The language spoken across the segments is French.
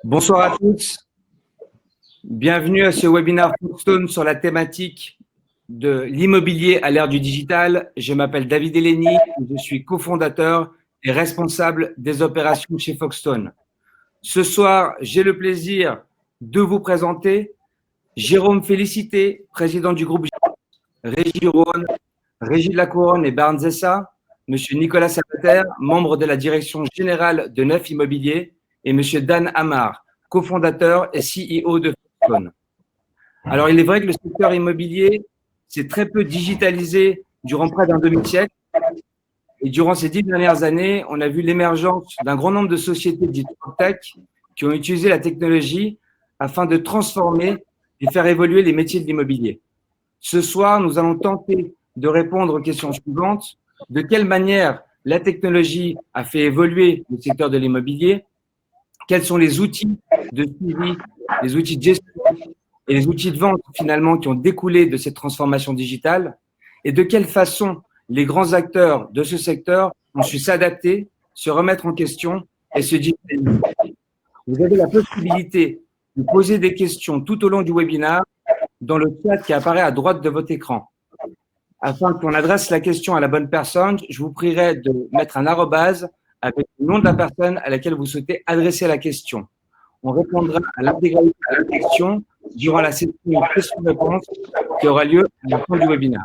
Bonsoir à tous. Bienvenue à ce webinaire Foxstone sur la thématique de l'immobilier à l'ère du digital. Je m'appelle David Eleni, je suis cofondateur et responsable des opérations chez Foxstone. Ce soir, j'ai le plaisir de vous présenter Jérôme Félicité, président du groupe Régie Rhône, Régie de la Couronne et Barnzessa, Monsieur Nicolas Sabater, membre de la direction générale de Neuf Immobilier, et Monsieur Dan Amar, cofondateur et CEO de Foxconn. Alors, il est vrai que le secteur immobilier s'est très peu digitalisé durant près d'un demi-siècle. Et durant ces 10 dernières années, on a vu l'émergence d'un grand nombre de sociétés dites tech qui ont utilisé la technologie afin de transformer et faire évoluer les métiers de l'immobilier. Ce soir, nous allons tenter de répondre aux questions suivantes. De quelle manière la technologie a fait évoluer le secteur de l'immobilier? Quels sont les outils de suivi, les outils de gestion et les outils de vente finalement qui ont découlé de cette transformation digitale? Et de quelle façon les grands acteurs de ce secteur ont su s'adapter, se remettre en question et se digitaliser? Vous avez la possibilité de poser des questions tout au long du webinaire dans le chat qui apparaît à droite de votre écran. Afin qu'on adresse la question à la bonne personne, je vous prierai de mettre un arrobase avec le nom de la personne à laquelle vous souhaitez adresser la question. On répondra à l'intégralité de la question durant la session questions-réponses qui aura lieu à la fin du webinaire.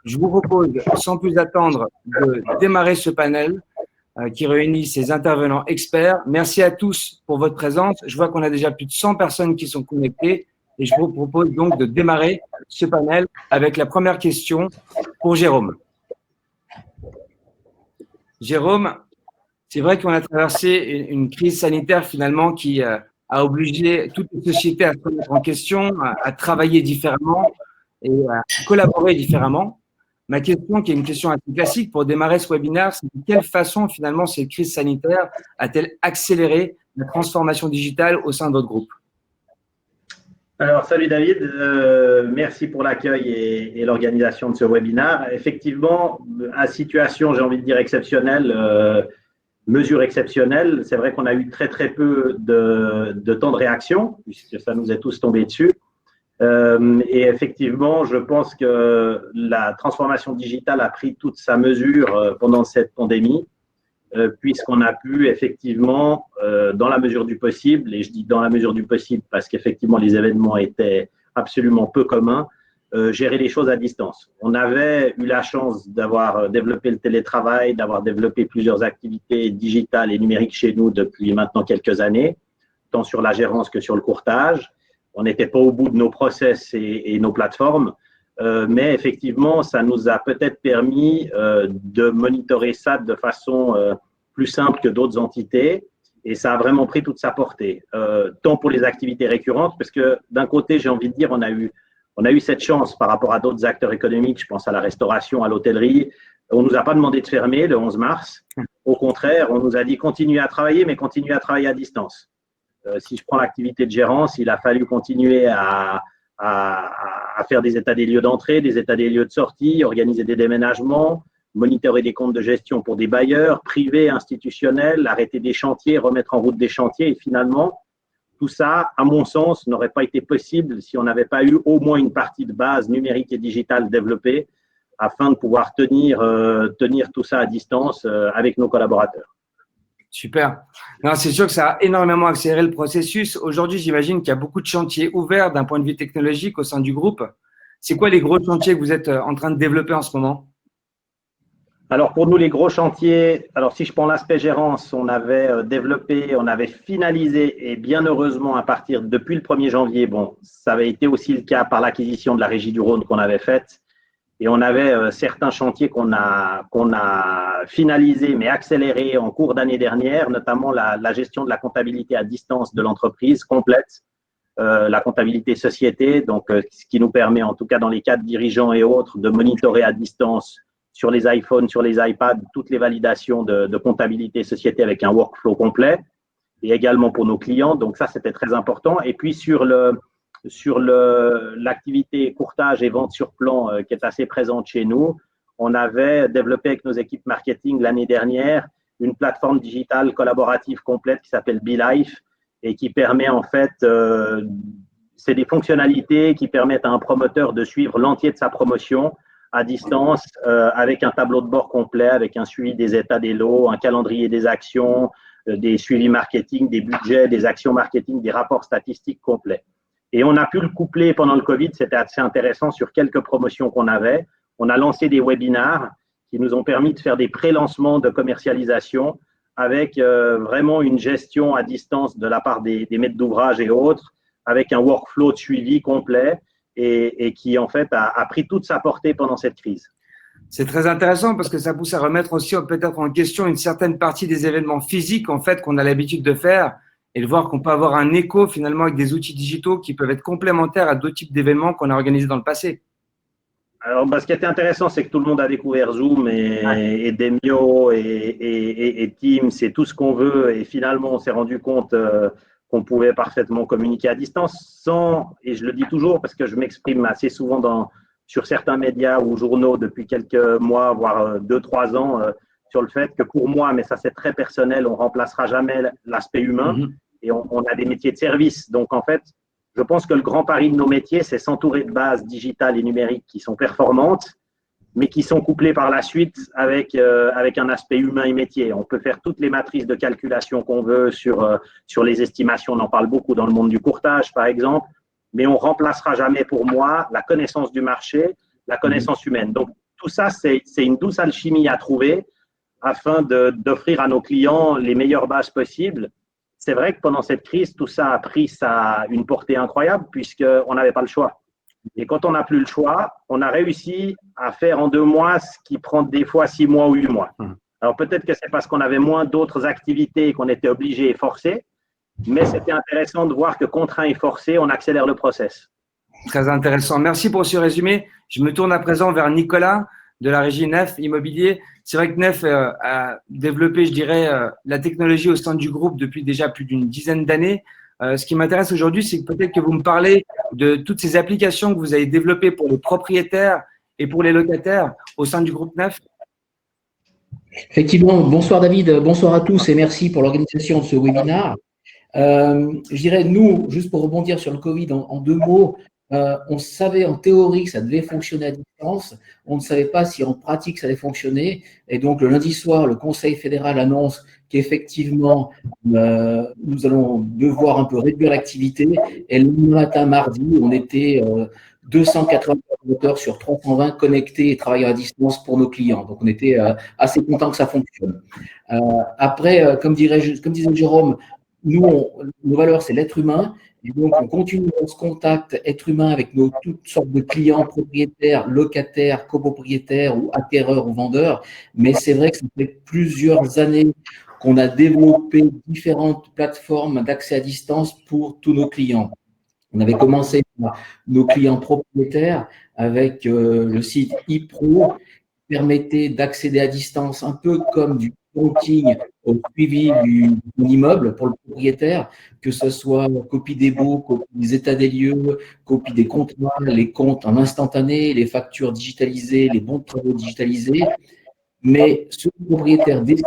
Je vous propose, sans plus attendre, de démarrer ce panel qui réunit ces intervenants experts. Merci à tous pour votre présence. Je vois qu'on a déjà plus de 100 personnes qui sont connectées et je vous propose donc de démarrer ce panel avec la première question pour Jérôme. Jérôme, c'est vrai qu'on a traversé une crise sanitaire finalement qui a obligé toute les sociétés à se remettre en question, à travailler différemment et à collaborer différemment. Ma question, qui est une question assez classique pour démarrer ce webinaire, c'est de quelle façon finalement cette crise sanitaire a-t-elle accéléré la transformation digitale au sein de votre groupe? Alors, salut David, merci pour l'accueil et l'organisation de ce webinaire. Effectivement, à situation, j'ai envie de dire exceptionnelle, mesure exceptionnelle, c'est vrai qu'on a eu très peu de temps de réaction, puisque ça nous est tous tombé dessus. Et effectivement, je pense que la transformation digitale a pris toute sa mesure pendant cette pandémie, puisqu'on a pu effectivement, dans la mesure du possible, et je dis dans la mesure du possible parce qu'effectivement les événements étaient absolument peu communs, gérer les choses à distance. On avait eu la chance d'avoir développé le télétravail, d'avoir développé plusieurs activités digitales et numériques chez nous depuis maintenant quelques années, tant sur la gérance que sur le courtage. On n'était pas au bout de nos process et nos plateformes, mais effectivement, ça nous a peut-être permis de monitorer ça de façon plus simple que d'autres entités, et ça a vraiment pris toute sa portée, tant pour les activités récurrentes, parce que d'un côté, j'ai envie de dire, on a eu cette chance par rapport à d'autres acteurs économiques, je pense à la restauration, à l'hôtellerie. On ne nous a pas demandé de fermer le 11 mars. Au contraire, on nous a dit continuez à travailler, mais continuez à travailler à distance. Si je prends l'activité de gérance, il a fallu continuer à faire des états des lieux d'entrée, des états des lieux de sortie, organiser des déménagements, monitorer des comptes de gestion pour des bailleurs, privés, institutionnels, arrêter des chantiers, remettre en route des chantiers. Et finalement, tout ça, à mon sens, n'aurait pas été possible si on n'avait pas eu au moins une partie de base numérique et digitale développée afin de pouvoir tenir tout ça à distance avec nos collaborateurs. Super. C'est sûr que ça a énormément accéléré le processus. Aujourd'hui, j'imagine qu'il y a beaucoup de chantiers ouverts d'un point de vue technologique au sein du groupe. C'est quoi les gros chantiers que vous êtes en train de développer en ce moment? Alors pour nous, les gros chantiers, alors si je prends l'aspect gérance, on avait développé, on avait finalisé et bien heureusement à partir depuis le 1er janvier, bon, ça avait été aussi le cas par l'acquisition de la Régie du Rhône qu'on avait faite. Et on avait certains chantiers qu'on a finalisés mais accélérés en cours d'année dernière, notamment la gestion de la comptabilité à distance de l'entreprise complète, la comptabilité société, donc ce qui nous permet en tout cas dans les cadres dirigeants et autres de monitorer à distance sur les iPhones, sur les iPads, toutes les validations de comptabilité société avec un workflow complet, et également pour nos clients. Donc ça, c'était très important. Et puis sur l'activité courtage et vente sur plan qui est assez présente chez nous, on avait développé avec nos équipes marketing l'année dernière une plateforme digitale collaborative complète qui s'appelle BeLife et qui permet en fait, c'est des fonctionnalités qui permettent à un promoteur de suivre l'entier de sa promotion à distance avec un tableau de bord complet, avec un suivi des états des lots, un calendrier des actions, des suivis marketing, des budgets, des actions marketing, des rapports statistiques complets. Et on a pu le coupler pendant le Covid, c'était assez intéressant sur quelques promotions qu'on avait. On a lancé des webinars qui nous ont permis de faire des pré-lancements de commercialisation avec vraiment une gestion à distance de la part des maîtres d'ouvrage et autres, avec un workflow de suivi complet et qui en fait a pris toute sa portée pendant cette crise. C'est très intéressant parce que ça pousse à remettre aussi peut-être en question une certaine partie des événements physiques en fait qu'on a l'habitude de faire et de voir qu'on peut avoir un écho finalement avec des outils digitaux qui peuvent être complémentaires à d'autres types d'événements qu'on a organisés dans le passé. Alors, ce qui était intéressant, c'est que tout le monde a découvert Zoom et Demio et Teams et tout ce qu'on veut. Et finalement, on s'est rendu compte qu'on pouvait parfaitement communiquer à distance sans, et je le dis toujours parce que je m'exprime assez souvent sur certains médias ou journaux depuis quelques mois, voire 2-3 ans, sur le fait que pour moi, mais ça c'est très personnel, on ne remplacera jamais l'aspect humain et on a des métiers de service. Donc, en fait, je pense que le grand pari de nos métiers, c'est s'entourer de bases digitales et numériques qui sont performantes, mais qui sont couplées par la suite avec un aspect humain et métier. On peut faire toutes les matrices de calculation qu'on veut sur les estimations. On en parle beaucoup dans le monde du courtage, par exemple, mais on ne remplacera jamais pour moi la connaissance du marché, la connaissance humaine. Donc, tout ça, c'est une douce alchimie à trouver afin d'offrir à nos clients les meilleures bases possibles. C'est vrai que pendant cette crise, tout ça a pris une portée incroyable puisqu'on n'avait pas le choix. Et quand on n'a plus le choix, on a réussi à faire en 2 mois ce qui prend des fois 6 mois ou 8 mois. Alors peut-être que c'est parce qu'on avait moins d'autres activités et qu'on était obligé et forcé, mais c'était intéressant de voir que contraint et forcé, on accélère le process. Très intéressant. Merci pour ce résumé. Je me tourne à présent vers Nicolas de la régie Nef Immobilier. C'est vrai que Nef a développé, je dirais, la technologie au sein du groupe depuis déjà plus d'une dizaine d'années. Ce qui m'intéresse aujourd'hui, c'est peut-être que vous me parlez de toutes ces applications que vous avez développées pour les propriétaires et pour les locataires au sein du groupe Nef. Effectivement, bonsoir David, bonsoir à tous et merci pour l'organisation de ce webinaire. Je dirais, nous, juste pour rebondir sur le Covid en 2 mots, on savait en théorie que ça devait fonctionner à distance, on ne savait pas si en pratique ça allait fonctionner. Et donc, le lundi soir, le Conseil fédéral annonce qu'effectivement, nous allons devoir un peu réduire l'activité. Et le matin, mardi, on était 280 collaborateurs sur 320 connectés et travaillant à distance pour nos clients. Donc, on était assez contents que ça fonctionne. Après, comme disait Jérôme, nous, nos valeurs, c'est l'être humain. Et donc, on continue dans ce contact être humain avec toutes sortes de clients, propriétaires, locataires, copropriétaires ou acquéreurs ou vendeurs. Mais c'est vrai que ça fait plusieurs années qu'on a développé différentes plateformes d'accès à distance pour tous nos clients. On avait commencé par nos clients propriétaires avec le site ePro qui permettait d'accéder à distance un peu comme du coaching au suivi de immeuble pour le propriétaire, que ce soit copie des baux, copie des états des lieux, copie des contrats, les comptes en instantané, les factures digitalisées, les bons de travaux digitalisés. Mais ce propriétaire décide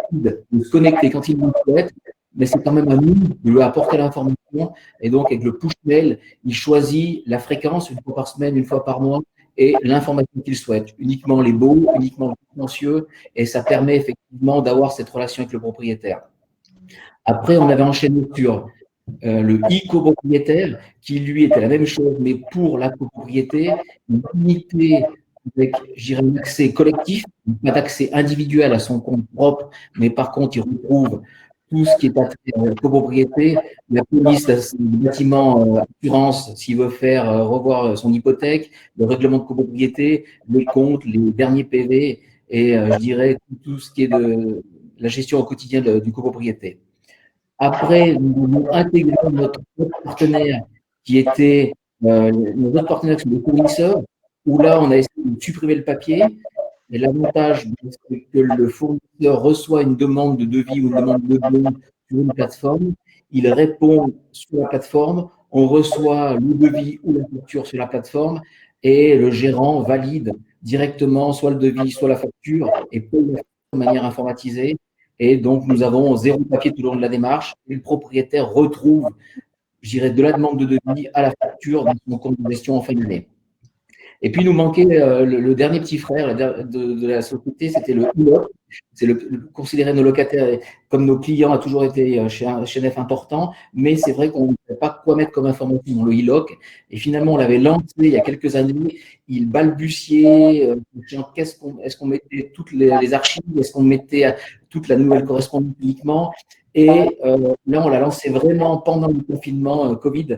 de se connecter quand il le souhaite, mais c'est quand même à nous de lui apporter l'information. Et donc, avec le push mail, il choisit la fréquence, 1 fois par semaine, 1 fois par mois, et l'information qu'il souhaite. Uniquement les baux, uniquement le contentieux, et ça permet effectivement d'avoir cette relation avec le propriétaire. Après, on avait enchaîné sur le e-copropriétaire, qui lui était la même chose, mais pour la copropriété, une unité avec, je dirais, un accès collectif, pas d'accès individuel à son compte propre, mais par contre, il retrouve tout ce qui est copropriété, la police, le bâtiment, assurance, s'il veut faire revoir son hypothèque, le règlement de copropriété, les comptes, les derniers PV et je dirais tout ce qui est de la gestion au quotidien du copropriété. Après, nous avons intégré notre autre partenaire qui était nos autres partenaires qui sont des fournisseurs, où là, on a essayé de supprimer le papier. Et l'avantage, c'est que le fournisseur reçoit une demande de devis ou une demande de don sur une plateforme. Il répond sur la plateforme, on reçoit le devis ou la facture sur la plateforme et le gérant valide directement soit le devis, soit la facture et paye de manière informatisée. Et donc, nous avons 0 papier tout au long de la démarche et le propriétaire retrouve, je dirais, de la demande de devis à la facture dans son compte de gestion en fin d'année. Et puis, il nous manquait le dernier petit frère de la société, c'était le ILOC. C'est considérer nos locataires comme nos clients a toujours été chez Nef important, mais c'est vrai qu'on ne savait pas quoi mettre comme information dans le ILOC. Et finalement, on l'avait lancé il y a quelques années. Il balbutiait, est-ce qu'on mettait toutes les archives, est-ce qu'on mettait toute la nouvelle correspondance uniquement. Et là, on l'a lancé vraiment pendant le confinement Covid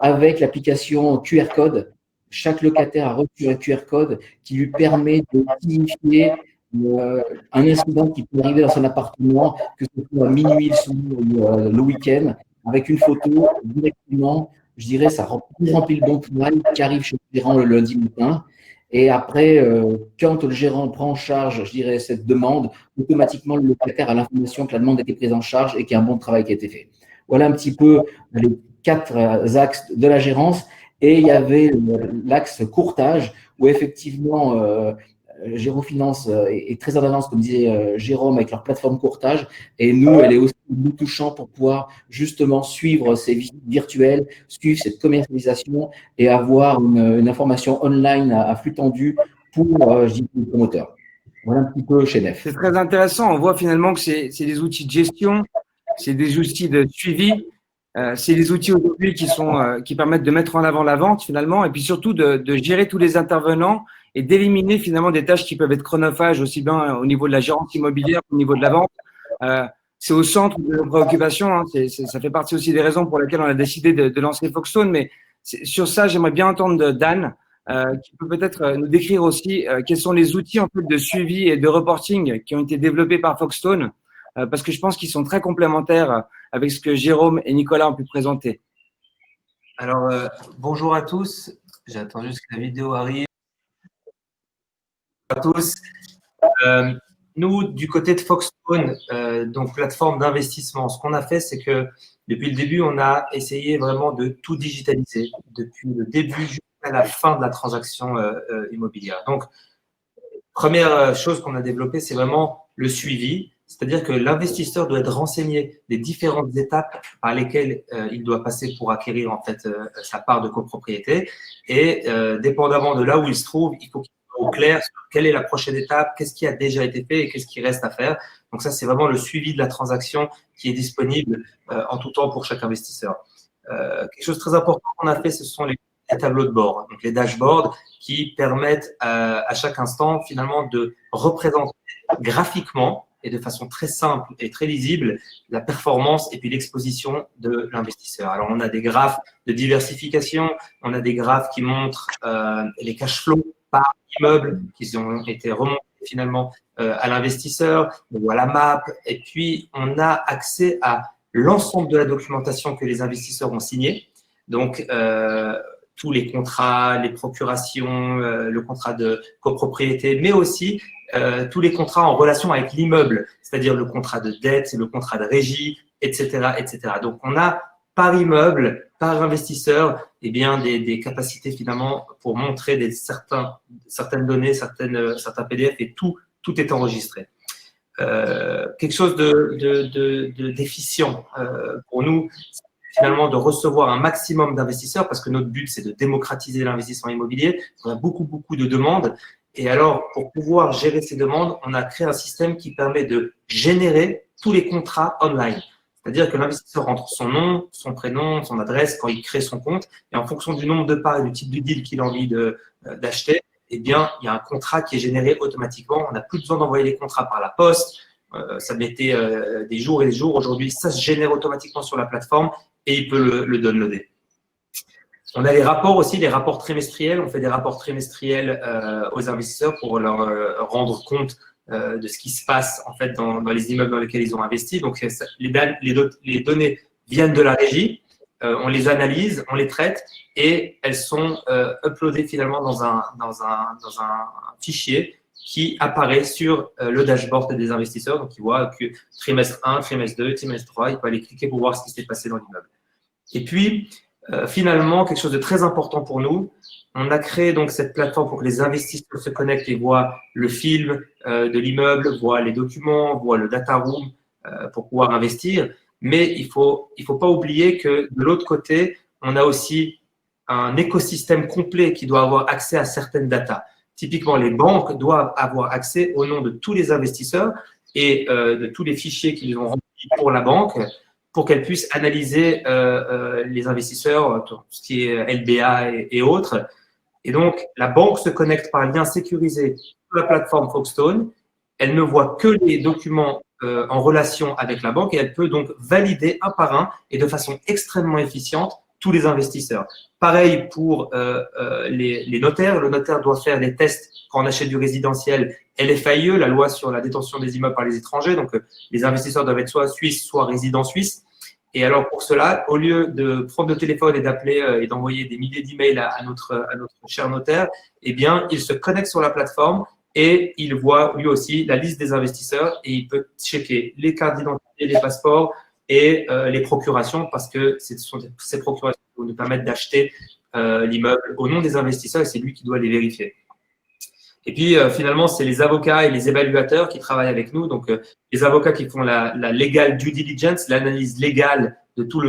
avec l'application QR Code. Chaque locataire a reçu un QR code qui lui permet de signifier un incident qui peut arriver dans son appartement, que ce soit à minuit, le soir ou le week-end, avec une photo directement. Je dirais, ça remplit le bon travail qui arrive chez le gérant le lundi matin. Et après, quand le gérant prend en charge, je dirais, cette demande, automatiquement, le locataire a l'information que la demande a été prise en charge et qu'il y a un bon travail qui a été fait. Voilà un petit peu les 4 axes de la gérance. Et il y avait l'axe courtage où effectivement, Gérofinance est très en avance, comme disait Jérôme, avec leur plateforme courtage. Et nous, elle est aussi nous touchant pour pouvoir justement suivre ces visites virtuelles, suivre cette commercialisation et avoir une information online à flux tendu pour les promoteurs. Voilà un petit peu chez Nef. C'est très intéressant. On voit finalement que c'est des outils de gestion, c'est des outils de suivi. C'est des outils aujourd'hui qui permettent de mettre en avant la vente finalement et puis surtout de gérer tous les intervenants et d'éliminer finalement des tâches qui peuvent être chronophages aussi bien au niveau de la gérance immobilière qu'au niveau de la vente. C'est au centre de nos préoccupations. Hein. Ça fait partie aussi des raisons pour lesquelles on a décidé de lancer Foxstone. Mais sur ça, j'aimerais bien entendre Dan qui peut peut-être nous décrire aussi quels sont les outils en fait de suivi et de reporting qui ont été développés par Foxstone. Parce que je pense qu'ils sont très complémentaires avec ce que Jérôme et Nicolas ont pu présenter. Alors, bonjour à tous. J'attends juste que la vidéo arrive. Bonjour à tous. Nous, du côté de Foxstone, donc plateforme d'investissement, ce qu'on a fait, c'est que depuis le début, on a essayé vraiment de tout digitaliser, depuis le début jusqu'à la fin de la transaction immobilière. Donc, première chose qu'on a développée, c'est vraiment le suivi. C'est-à-dire que l'investisseur doit être renseigné des différentes étapes par lesquelles il doit passer pour acquérir en fait sa part de copropriété. Et dépendamment de là où il se trouve, il faut qu'il soit au clair sur quelle est la prochaine étape, qu'est-ce qui a déjà été fait et qu'est-ce qui reste à faire. Donc ça, c'est vraiment le suivi de la transaction qui est disponible en tout temps pour chaque investisseur. Quelque chose de très important qu'on a fait, ce sont les tableaux de bord, donc les dashboards qui permettent à chaque instant finalement de représenter graphiquement et de façon très simple et très lisible la performance et puis l'exposition de l'investisseur. Alors, on a des graphes de diversification, on a des graphes qui montrent les cash flows par immeuble qui ont été remontés finalement à l'investisseur ou à la map. Et puis, on a accès à l'ensemble de la documentation que les investisseurs ont signée. Donc, tous les contrats, les procurations, le contrat de copropriété, mais aussi tous les contrats en relation avec l'immeuble, c'est-à-dire le contrat de dette, le contrat de régie, etc., etc. Donc, on a par immeuble, par investisseur, eh bien, des capacités finalement pour montrer certaines données, certains PDF et tout est enregistré. Quelque chose d'efficient pour nous, finalement de recevoir un maximum d'investisseurs parce que notre but, c'est de démocratiser l'investissement immobilier. On a beaucoup de demandes. Et alors, pour pouvoir gérer ces demandes, on a créé un système qui permet de générer tous les contrats online. C'est-à-dire que l'investisseur rentre son nom, son prénom, son adresse quand il crée son compte. Et en fonction du nombre de parts et du type de deal qu'il a envie d'acheter, eh bien, il y a un contrat qui est généré automatiquement. On n'a plus besoin d'envoyer les contrats par la poste. Ça mettait des jours et des jours. Aujourd'hui, ça se génère automatiquement sur la plateforme et il peut le downloader. On a les rapports aussi, les rapports trimestriels. On fait des rapports trimestriels aux investisseurs pour leur rendre compte de ce qui se passe en fait dans les immeubles dans lesquels ils ont investi. Donc, les données viennent de la régie. On les analyse, on les traite et elles sont uploadées finalement dans un fichier qui apparaît sur le dashboard des investisseurs. Donc, ils voient que trimestre 1, trimestre 2, trimestre 3, il peut aller cliquer pour voir ce qui s'est passé dans l'immeuble. Et puis, finalement, quelque chose de très important pour nous. On a créé donc cette plateforme pour que les investisseurs se connectent et voient le film de l'immeuble, voient les documents, voient le data room pour pouvoir investir. Mais il faut pas oublier que de l'autre côté, on a aussi un écosystème complet qui doit avoir accès à certaines datas. Typiquement, les banques doivent avoir accès au nom de tous les investisseurs et de tous les fichiers qu'ils ont remplis pour la banque pour qu'elle puisse analyser les investisseurs, tout ce qui est LBA et autres. Et donc, la banque se connecte par lien sécurisé sur la plateforme Foxstone. Elle ne voit que les documents en relation avec la banque et elle peut donc valider un par un et de façon extrêmement efficiente tous les investisseurs. Pareil pour les notaires. Le notaire doit faire des tests quand on achète du résidentiel LFIE, la loi sur la détention des immeubles par les étrangers. Donc, les investisseurs doivent être soit suisses, soit résidents suisses. Et alors, pour cela, au lieu de prendre le téléphone et d'appeler et d'envoyer des milliers d'emails à notre cher notaire, eh bien, il se connecte sur la plateforme et il voit lui aussi la liste des investisseurs et il peut checker les cartes d'identité, les passeports et les procurations parce que ce sont ces procurations qui vont nous permettre d'acheter l'immeuble au nom des investisseurs et c'est lui qui doit les vérifier. Et puis, finalement, c'est les avocats et les évaluateurs qui travaillent avec nous. Donc, les avocats qui font la legal due diligence, l'analyse légale de tout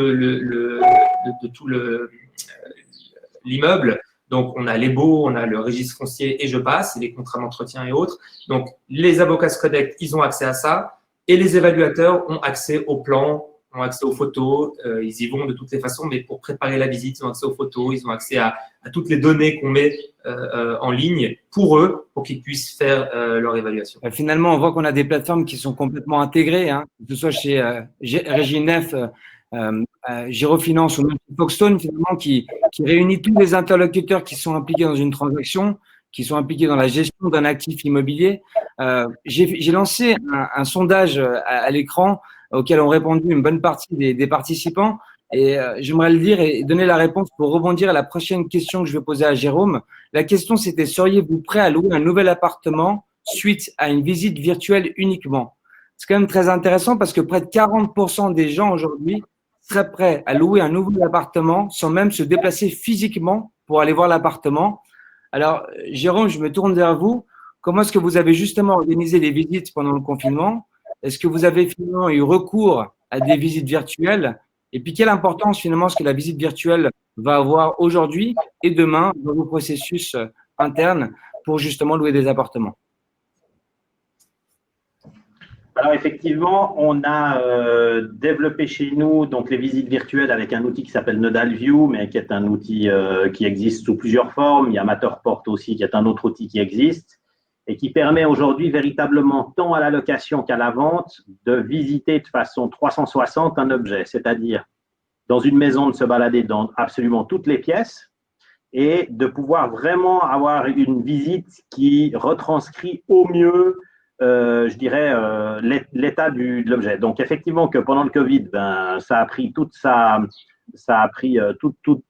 l'immeuble. Donc, on a les baux, on a le registre foncier et je passe, et les contrats d'entretien et autres. Donc, les avocats se connectent, ils ont accès à ça. Et les évaluateurs ont accès aux plans, ont accès aux photos. Ils y vont de toutes les façons, mais pour préparer la visite, ils ont accès aux photos, ils ont accès à toutes les données qu'on met en ligne pour eux, pour qu'ils puissent faire leur évaluation. Finalement, on voit qu'on a des plateformes qui sont complètement intégrées, hein, que ce soit chez Réginef, Girofinance ou même Foxstone, finalement, qui réunit tous les interlocuteurs qui sont impliqués dans une transaction, qui sont impliqués dans la gestion d'un actif immobilier. J'ai lancé un sondage à l'écran auquel ont répondu une bonne partie des participants. Et j'aimerais le dire et donner la réponse pour rebondir à la prochaine question que je vais poser à Jérôme. La question, c'était: seriez-vous prêt à louer un nouvel appartement suite à une visite virtuelle uniquement? C'est quand même très intéressant parce que près de 40% des gens aujourd'hui seraient prêts à louer un nouvel appartement sans même se déplacer physiquement pour aller voir l'appartement. Alors, Jérôme, je me tourne vers vous. Comment est-ce que vous avez justement organisé les visites pendant le confinement? Est-ce que vous avez finalement eu recours à des visites virtuelles? Et puis, quelle importance finalement est-ce que la visite virtuelle va avoir aujourd'hui et demain dans vos processus internes pour justement louer des appartements? Alors effectivement, on a développé chez nous donc les visites virtuelles avec un outil qui s'appelle NodalView, mais qui est un outil qui existe sous plusieurs formes. Il y a Matterport aussi, qui est un autre outil qui existe et qui permet aujourd'hui véritablement, tant à la location qu'à la vente, de visiter de façon 360 un objet, c'est-à-dire dans une maison de se balader dans absolument toutes les pièces et de pouvoir vraiment avoir une visite qui retranscrit au mieux, je dirais, l'état de l'objet. Donc effectivement que pendant le Covid, ça a pris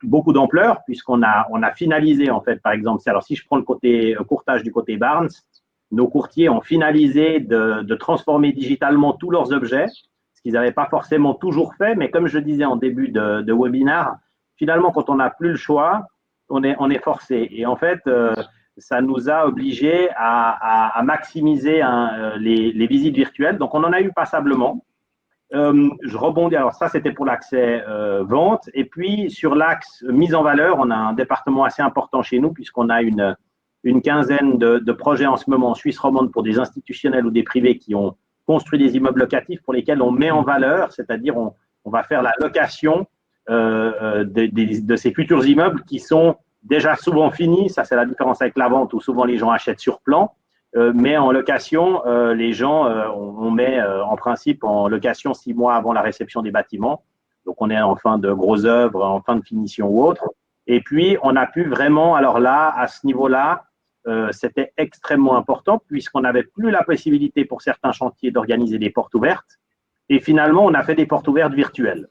beaucoup d'ampleur puisqu'on a finalisé en fait, par exemple, alors si je prends le côté courtage du côté Barnes, nos courtiers ont finalisé de transformer digitalement tous leurs objets, ce qu'ils n'avaient pas forcément toujours fait, mais comme je disais en début de webinaire, finalement, quand on n'a plus le choix, on est forcé. Et en fait, ça nous a obligés à maximiser les visites virtuelles. Donc, on en a eu passablement. Je rebondis. Alors, ça, c'était pour l'accès vente. Et puis, sur l'axe mise en valeur, on a un département assez important chez nous puisqu'on a une quinzaine de projets en ce moment en Suisse romande pour des institutionnels ou des privés qui ont construit des immeubles locatifs pour lesquels on met en valeur, c'est-à-dire on va faire la location de ces futurs immeubles qui sont déjà souvent finis. Ça, c'est la différence avec la vente où souvent les gens achètent sur plan. Mais en location, les gens, on met en principe en location 6 mois avant la réception des bâtiments. Donc, on est en fin de grosses œuvres, en fin de finition ou autre. Et puis, on a pu vraiment, alors là, à ce niveau-là, c'était extrêmement important puisqu'on n'avait plus la possibilité pour certains chantiers d'organiser des portes ouvertes. Et finalement, on a fait des portes ouvertes virtuelles.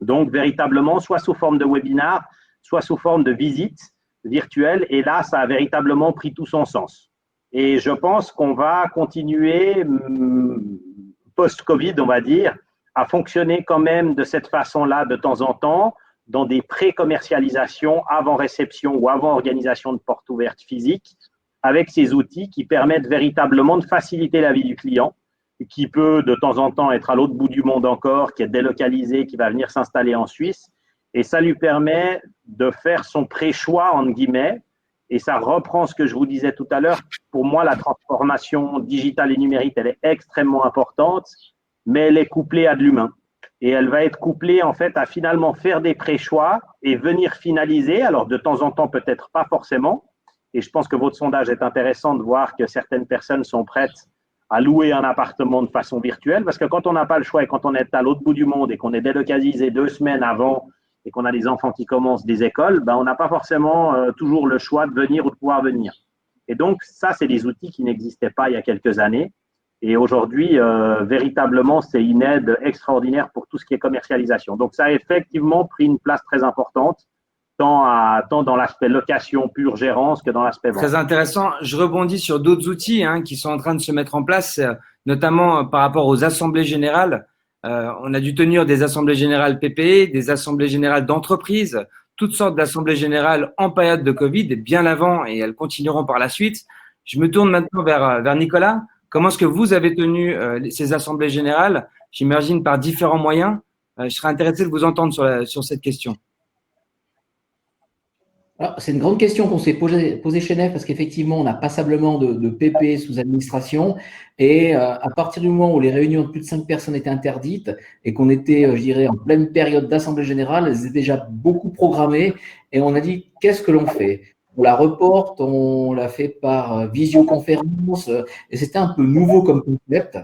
Donc, véritablement, soit sous forme de webinar, soit sous forme de visite virtuelle. Et là, ça a véritablement pris tout son sens. Et je pense qu'on va continuer, post-Covid, on va dire, à fonctionner quand même de cette façon-là de temps en temps, dans des pré-commercialisations avant réception ou avant organisation de porte ouverte physique avec ces outils qui permettent véritablement de faciliter la vie du client, qui peut de temps en temps être à l'autre bout du monde encore, qui est délocalisé, qui va venir s'installer en Suisse. Et ça lui permet de faire son pré-choix, entre guillemets, et ça reprend ce que je vous disais tout à l'heure. Pour moi, la transformation digitale et numérique, elle est extrêmement importante, mais elle est couplée à de l'humain. Et elle va être couplée, en fait, à finalement faire des pré-choix et venir finaliser. Alors, de temps en temps, peut-être pas forcément. Et je pense que votre sondage est intéressant de voir que certaines personnes sont prêtes à louer un appartement de façon virtuelle. Parce que quand on n'a pas le choix et quand on est à l'autre bout du monde et qu'on est délocalisé 2 semaines avant et qu'on a des enfants qui commencent des écoles, ben on n'a pas forcément toujours le choix de venir ou de pouvoir venir. Et donc, ça, c'est des outils qui n'existaient pas il y a quelques années. Et aujourd'hui, véritablement, c'est une aide extraordinaire pour tout ce qui est commercialisation. Donc, ça a effectivement pris une place très importante, tant dans l'aspect location pure gérance que dans l'aspect vente. Très intéressant. Je rebondis sur d'autres outils qui sont en train de se mettre en place, notamment par rapport aux assemblées générales. On a dû tenir des assemblées générales PPE, des assemblées générales d'entreprises, toutes sortes d'assemblées générales en période de Covid, bien avant, et elles continueront par la suite. Je me tourne maintenant vers Nicolas. Comment est-ce que vous avez tenu ces assemblées générales? J'imagine par différents moyens. Je serais intéressé de vous entendre sur cette question. C'est une grande question qu'on s'est posée chez Nef parce qu'effectivement, on n'a passablement de PP sous administration et à partir du moment où les réunions de plus de 5 personnes étaient interdites et qu'on était, je dirais, en pleine période d'assemblée générale, elles étaient déjà beaucoup programmées et on a dit qu'est-ce que l'on fait? On la reporte, on la fait par visioconférence et c'était un peu nouveau comme concept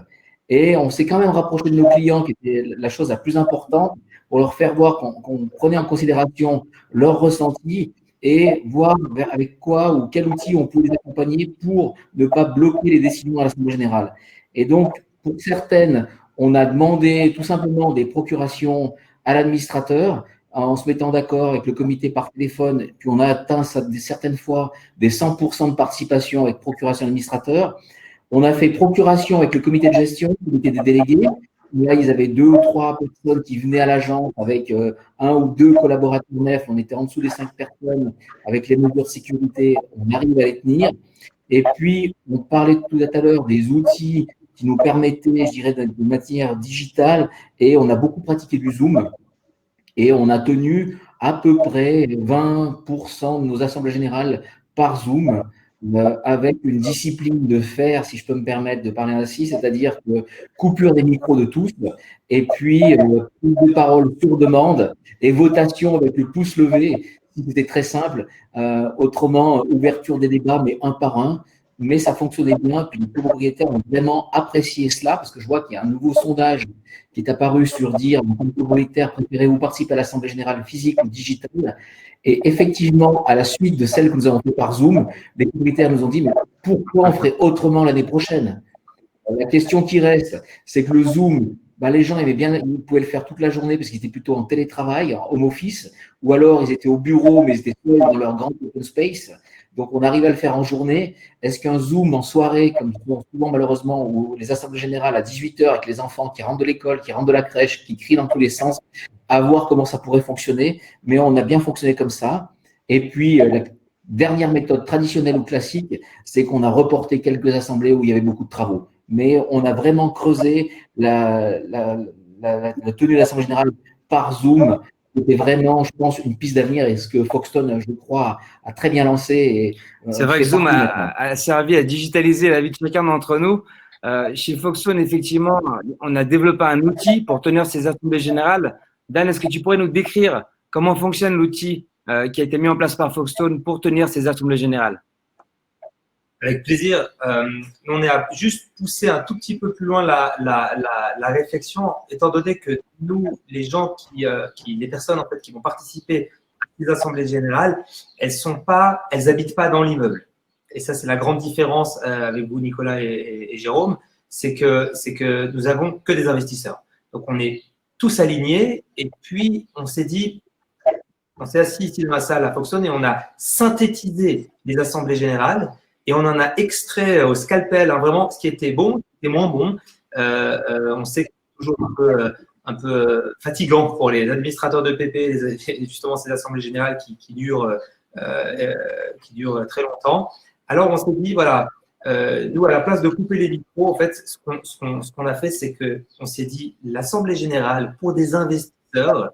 et on s'est quand même rapproché de nos clients qui était la chose la plus importante pour leur faire voir qu'on prenait en considération leur ressenti et voir avec quoi ou quel outil on peut les accompagner pour ne pas bloquer les décisions à l'Assemblée générale. Et donc, pour certaines, on a demandé tout simplement des procurations à l'administrateur en se mettant d'accord avec le comité par téléphone, puis on a atteint certaines fois des 100% de participation avec procuration à l'administrateur. On a fait procuration avec le comité de gestion, le comité des délégués. Là, ils avaient 2 ou 3 personnes qui venaient à l'agence avec 1 ou 2 collaborateurs Nef. On était en dessous des 5 personnes avec les mesures de sécurité. On arrive à les tenir. Et puis, on parlait tout à l'heure des outils qui nous permettaient, je dirais, de manière digitale. Et on a beaucoup pratiqué du Zoom. Et on a tenu à peu près 20% de nos assemblées générales par Zoom. Avec une discipline de fer, si je peux me permettre de parler ainsi, c'est-à-dire que coupure des micros de tous, et puis prise de parole sur demande et votation avec le pouce levé, c'était très simple. Autrement, ouverture des débats, mais un par un. Mais ça fonctionnait bien, puis les propriétaires ont vraiment apprécié cela, parce que je vois qu'il y a un nouveau sondage qui est apparu sur dire, en tant que propriétaire, préférez-vous participer à l'Assemblée générale physique ou digitale? Et effectivement, à la suite de celle que nous avons fait par Zoom, les propriétaires nous ont dit, mais pourquoi on ferait autrement l'année prochaine? La question qui reste, c'est que le Zoom, les gens aimaient bien, ils pouvaient le faire toute la journée parce qu'ils étaient plutôt en télétravail, en home office, ou alors ils étaient au bureau, mais ils étaient seuls dans leur grand open space. Donc, on arrive à le faire en journée. Est-ce qu'un Zoom en soirée, comme souvent malheureusement, ou les assemblées générales à 18h avec les enfants qui rentrent de l'école, qui rentrent de la crèche, qui crient dans tous les sens, à voir comment ça pourrait fonctionner. Mais on a bien fonctionné comme ça. Et puis, la dernière méthode traditionnelle ou classique, c'est qu'on a reporté quelques assemblées où il y avait beaucoup de travaux. Mais on a vraiment creusé la tenue de l'Assemblée générale par Zoom. C'était vraiment, je pense, une piste d'avenir et ce que Foxtone, je crois, a très bien lancé. C'est vrai que Zoom a servi à digitaliser la vie de chacun d'entre nous. Chez Foxtone, effectivement, on a développé un outil pour tenir ces assemblées générales. Dan, est-ce que tu pourrais nous décrire comment fonctionne l'outil qui a été mis en place par Foxtone pour tenir ces assemblées générales? Avec plaisir. On a juste poussé un tout petit peu plus loin la réflexion, étant donné que nous, les gens les personnes en fait qui vont participer à ces assemblées générales, elles habitent pas dans l'immeuble. Et ça, c'est la grande différence avec vous, Nicolas et Jérôme, c'est que nous avons que des investisseurs. Donc, on est tous alignés et puis on s'est dit, on s'est assis ici dans la salle à Foxtone et on a synthétisé les assemblées générales. Et on en a extrait au scalpel vraiment ce qui était bon, ce qui était moins bon. On sait que c'est toujours un peu fatigant pour les administrateurs de PP, justement ces assemblées générales qui durent très longtemps. Alors, on s'est dit, voilà, nous, à la place de couper les micros, en fait, ce qu'on a fait, c'est qu'on s'est dit, l'assemblée générale, pour des investisseurs,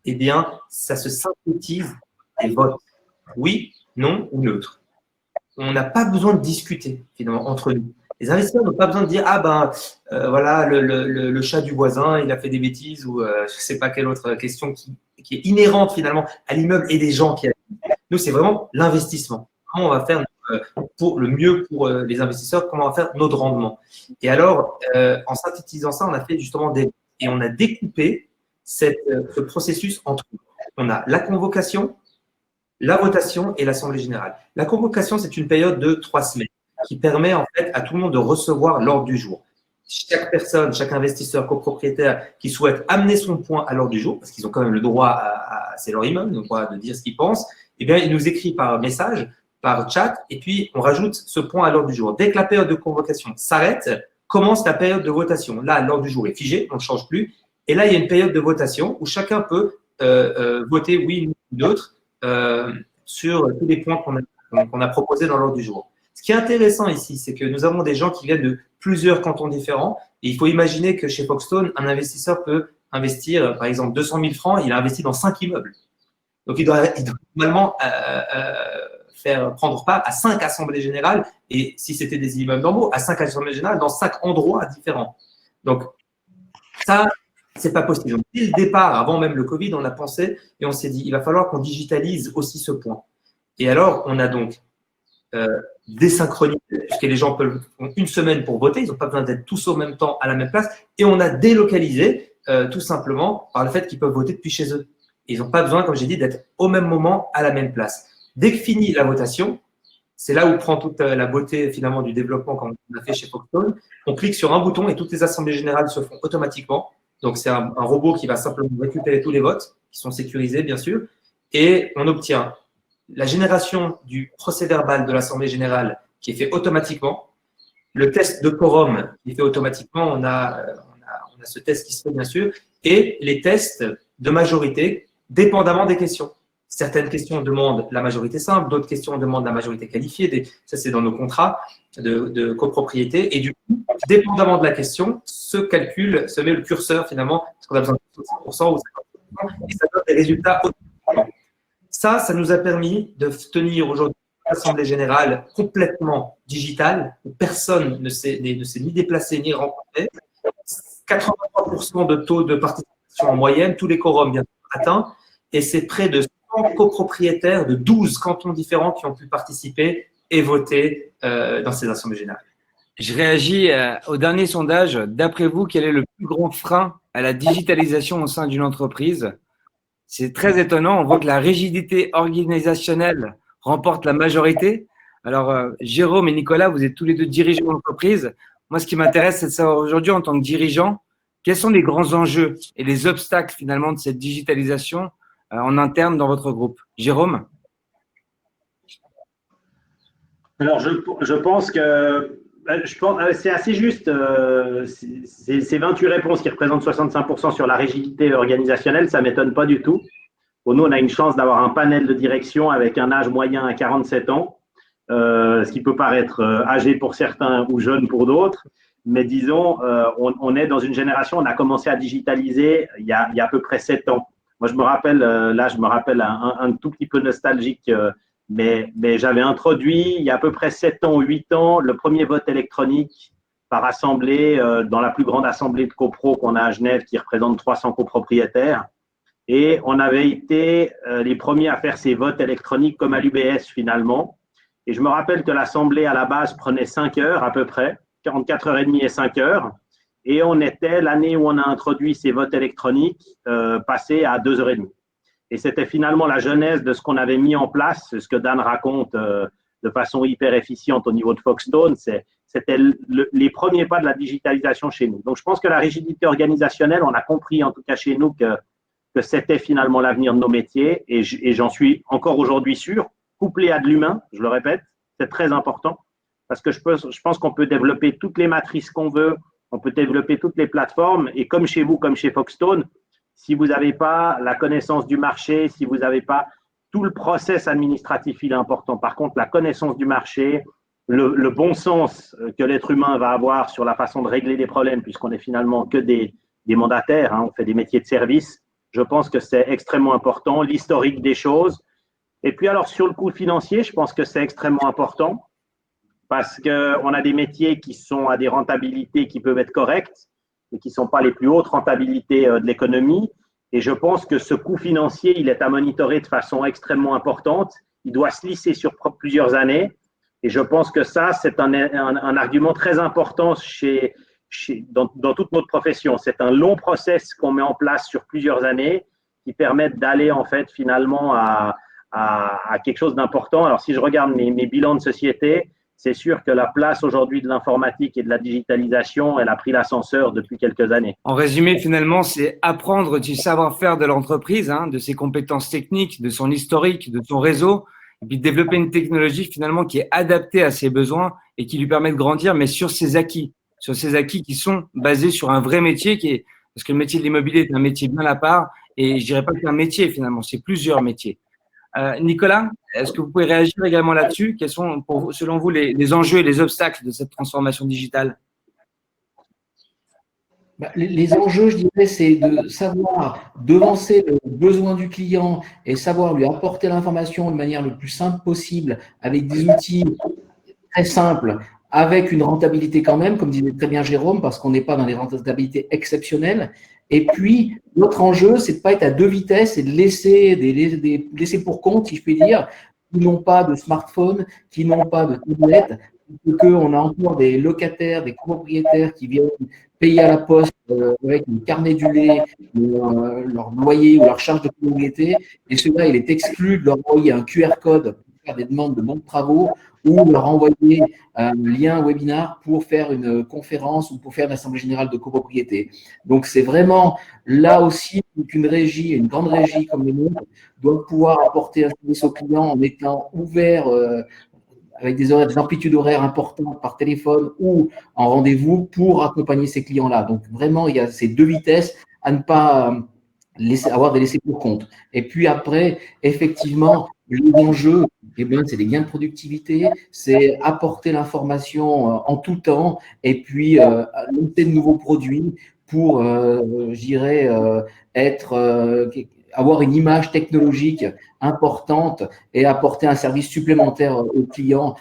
eh bien, ça se synthétise des votes. Oui, non ou neutre. On n'a pas besoin de discuter, finalement, entre nous. Les investisseurs n'ont pas besoin de dire, ah ben, voilà, le chat du voisin, il a fait des bêtises, ou je ne sais pas quelle autre question qui est inhérente, finalement, à l'immeuble et des gens qui habitent. Nous, c'est vraiment l'investissement. Comment on va faire pour le mieux pour les investisseurs, comment on va faire notre rendement. Et alors, en synthétisant ça, on a fait justement et on a découpé ce processus entre nous. On a la convocation, la votation et l'assemblée générale. La convocation, c'est une période de 3 semaines qui permet en fait à tout le monde de recevoir l'ordre du jour. Chaque personne, chaque investisseur copropriétaire qui souhaite amener son point à l'ordre du jour, parce qu'ils ont quand même le droit, c'est leur immeuble, le droit de dire ce qu'ils pensent, eh bien, il nous écrit par message, par chat, et puis on rajoute ce point à l'ordre du jour. Dès que la période de convocation s'arrête, commence la période de votation. Là, l'ordre du jour est figé, on ne change plus. Et là, il y a une période de votation où chacun peut voter oui ou neutre sur tous les points qu'on a proposés dans l'ordre du jour. Ce qui est intéressant ici, c'est que nous avons des gens qui viennent de plusieurs cantons différents. Et il faut imaginer que chez Foxstone, un investisseur peut investir, par exemple, 200 000 francs, il a investi dans 5 immeubles. Donc, il doit normalement faire prendre part à 5 assemblées générales, et si c'était des immeubles normaux, à 5 assemblées générales dans 5 endroits différents. Donc, ça, c'est pas possible. Donc, dès le départ, avant même le Covid, on a pensé et on s'est dit, il va falloir qu'on digitalise aussi ce point. Et alors, on a donc désynchronisé, puisque les gens ont une semaine pour voter, ils n'ont pas besoin d'être tous au même temps à la même place, et on a délocalisé tout simplement par le fait qu'ils peuvent voter depuis chez eux. Ils n'ont pas besoin, comme j'ai dit, d'être au même moment à la même place. Dès que finit la votation, c'est là où prend toute la beauté finalement du développement qu'on a fait chez Foxstone. On clique sur un bouton et toutes les assemblées générales se font automatiquement. Donc, c'est un robot qui va simplement récupérer tous les votes, qui sont sécurisés, bien sûr, et on obtient la génération du procès-verbal de l'assemblée générale qui est fait automatiquement, le test de quorum qui est fait automatiquement, on a ce test qui se fait, bien sûr, et les tests de majorité, dépendamment des questions. Certaines questions demandent la majorité simple, d'autres questions demandent la majorité qualifiée. Ça, c'est dans nos contrats de copropriété. Et du coup, dépendamment de la question, se met le curseur finalement, parce qu'on a besoin de 60% ou 50%, et ça donne des résultats automatiquement. Ça nous a permis de tenir aujourd'hui une assemblée générale complètement digitale, où personne ne s'est ni déplacé ni rencontré. 83% de taux de participation en moyenne, tous les quorums bien atteints, et c'est près de 100 copropriétaires de 12 cantons différents qui ont pu participer et voter dans ces assemblées générales. Je réagis au dernier sondage. D'après vous, quel est le plus grand frein à la digitalisation au sein d'une entreprise? C'est très étonnant. On voit que la rigidité organisationnelle remporte la majorité. Alors, Jérôme et Nicolas, vous êtes tous les deux dirigeants d'entreprise. Moi, ce qui m'intéresse, c'est de savoir aujourd'hui, en tant que dirigeant, quels sont les grands enjeux et les obstacles finalement de cette digitalisation en interne dans votre groupe. Jérôme? Alors, je pense que c'est assez juste. Ces 28 réponses qui représentent 65% sur la rigidité organisationnelle, ça ne m'étonne pas du tout. Pour nous, on a une chance d'avoir un panel de direction avec un âge moyen à 47 ans, ce qui peut paraître âgé pour certains ou jeune pour d'autres. Mais disons, on est dans une génération, on a commencé à digitaliser il y a à peu près 7 ans. Moi, je me rappelle un tout petit peu nostalgique, mais j'avais introduit il y a à peu près 7 ans ou 8 ans le premier vote électronique par assemblée dans la plus grande assemblée de copro qu'on a à Genève qui représente 300 copropriétaires. Et on avait été les premiers à faire ces votes électroniques comme à l'UBS finalement. Et je me rappelle que l'assemblée à la base prenait 5 heures à peu près, 44h30 et 5 heures. Et on était, l'année où on a introduit ces votes électroniques, passé à 2h30. Et c'était finalement la genèse de ce qu'on avait mis en place, ce que Dan raconte de façon hyper efficiente au niveau de Foxstone. C'était les premiers pas de la digitalisation chez nous. Donc, je pense que la rigidité organisationnelle, on a compris en tout cas chez nous que c'était finalement l'avenir de nos métiers. Et j'en suis encore aujourd'hui sûr, couplé à de l'humain, je le répète, c'est très important. Parce que je pense qu'on peut développer toutes les matrices qu'on veut, on peut développer toutes les plateformes. Et comme chez vous, comme chez Foxstone, si vous n'avez pas la connaissance du marché, si vous n'avez pas tout le process administratif, il est important. Par contre, la connaissance du marché, le bon sens que l'être humain va avoir sur la façon de régler des problèmes, puisqu'on est finalement que des mandataires, hein, on fait des métiers de service, je pense que c'est extrêmement important. L'historique des choses. Et puis alors, sur le coût financier, je pense que c'est extrêmement important parce qu'on a des métiers qui sont à des rentabilités qui peuvent être correctes, mais qui ne sont pas les plus hautes rentabilités de l'économie. Et je pense que ce coût financier, il est à monitorer de façon extrêmement importante. Il doit se lisser sur plusieurs années. Et je pense que ça, c'est un argument très important dans toute notre profession. C'est un long process qu'on met en place sur plusieurs années qui permettent d'aller en fait finalement à quelque chose d'important. Alors, si je regarde mes bilans de société, c'est sûr que la place aujourd'hui de l'informatique et de la digitalisation, elle a pris l'ascenseur depuis quelques années. En résumé, finalement, c'est apprendre du savoir-faire de l'entreprise, hein, de ses compétences techniques, de son historique, de son réseau, et puis développer une technologie finalement qui est adaptée à ses besoins et qui lui permet de grandir, mais sur ses acquis qui sont basés sur un vrai métier parce que le métier de l'immobilier est un métier bien à part, et je dirais pas que c'est un métier finalement, c'est plusieurs métiers. Nicolas, est-ce que vous pouvez réagir également là-dessus? Quels sont, selon vous, les enjeux et les obstacles de cette transformation digitale? Les enjeux, je dirais, c'est de savoir devancer le besoin du client et savoir lui apporter l'information de manière le plus simple possible avec des outils très simples, avec une rentabilité quand même, comme disait très bien Jérôme, parce qu'on n'est pas dans des rentabilités exceptionnelles. Et puis, l'autre enjeu, c'est de ne pas être à deux vitesses et de laisser pour compte, si je puis dire, qui n'ont pas de smartphone, qui n'ont pas de tablette, qu'on a encore des locataires, des copropriétaires qui viennent payer à la poste avec une carnet du lait, leur loyer ou leur charge de copropriété. Et cela, il est exclu de leur envoyer un QR code pour faire des demandes de bons de travaux ou leur envoyer un lien webinar pour faire une conférence ou pour faire une assemblée générale de copropriété. Donc, c'est vraiment là aussi qu'une régie, une grande régie comme les nôtres, doit pouvoir apporter un service aux clients en étant ouvert avec des amplitudes horaires importantes par téléphone ou en rendez-vous pour accompagner ces clients-là. Donc, vraiment, il y a ces deux vitesses à ne pas avoir des laissés pour compte. Et puis après, effectivement, les enjeux, c'est des gains de productivité, c'est apporter l'information en tout temps et puis lancer de nouveaux produits pour, je dirais, avoir une image technologique importante et apporter un service supplémentaire aux clients,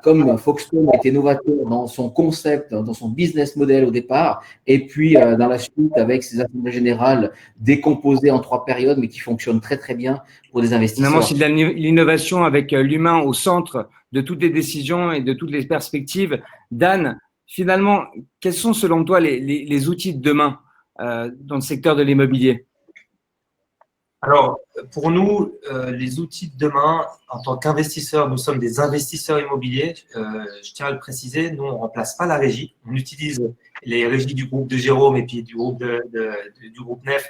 comme Foxstone a été novateur dans son concept, dans son business model au départ, et puis dans la suite avec ses assemblées générales décomposées en 3 périodes, mais qui fonctionnent très très bien pour des investisseurs. Finalement, c'est de l'innovation avec l'humain au centre de toutes les décisions et de toutes les perspectives. Dan, finalement, quels sont selon toi les outils de demain dans le secteur de l'immobilier? Alors, pour nous, les outils de demain, en tant qu'investisseurs, nous sommes des investisseurs immobiliers. Je tiens à le préciser, nous, on ne remplace pas la régie. On utilise les régies du groupe de Jérôme et puis du groupe du groupe Nef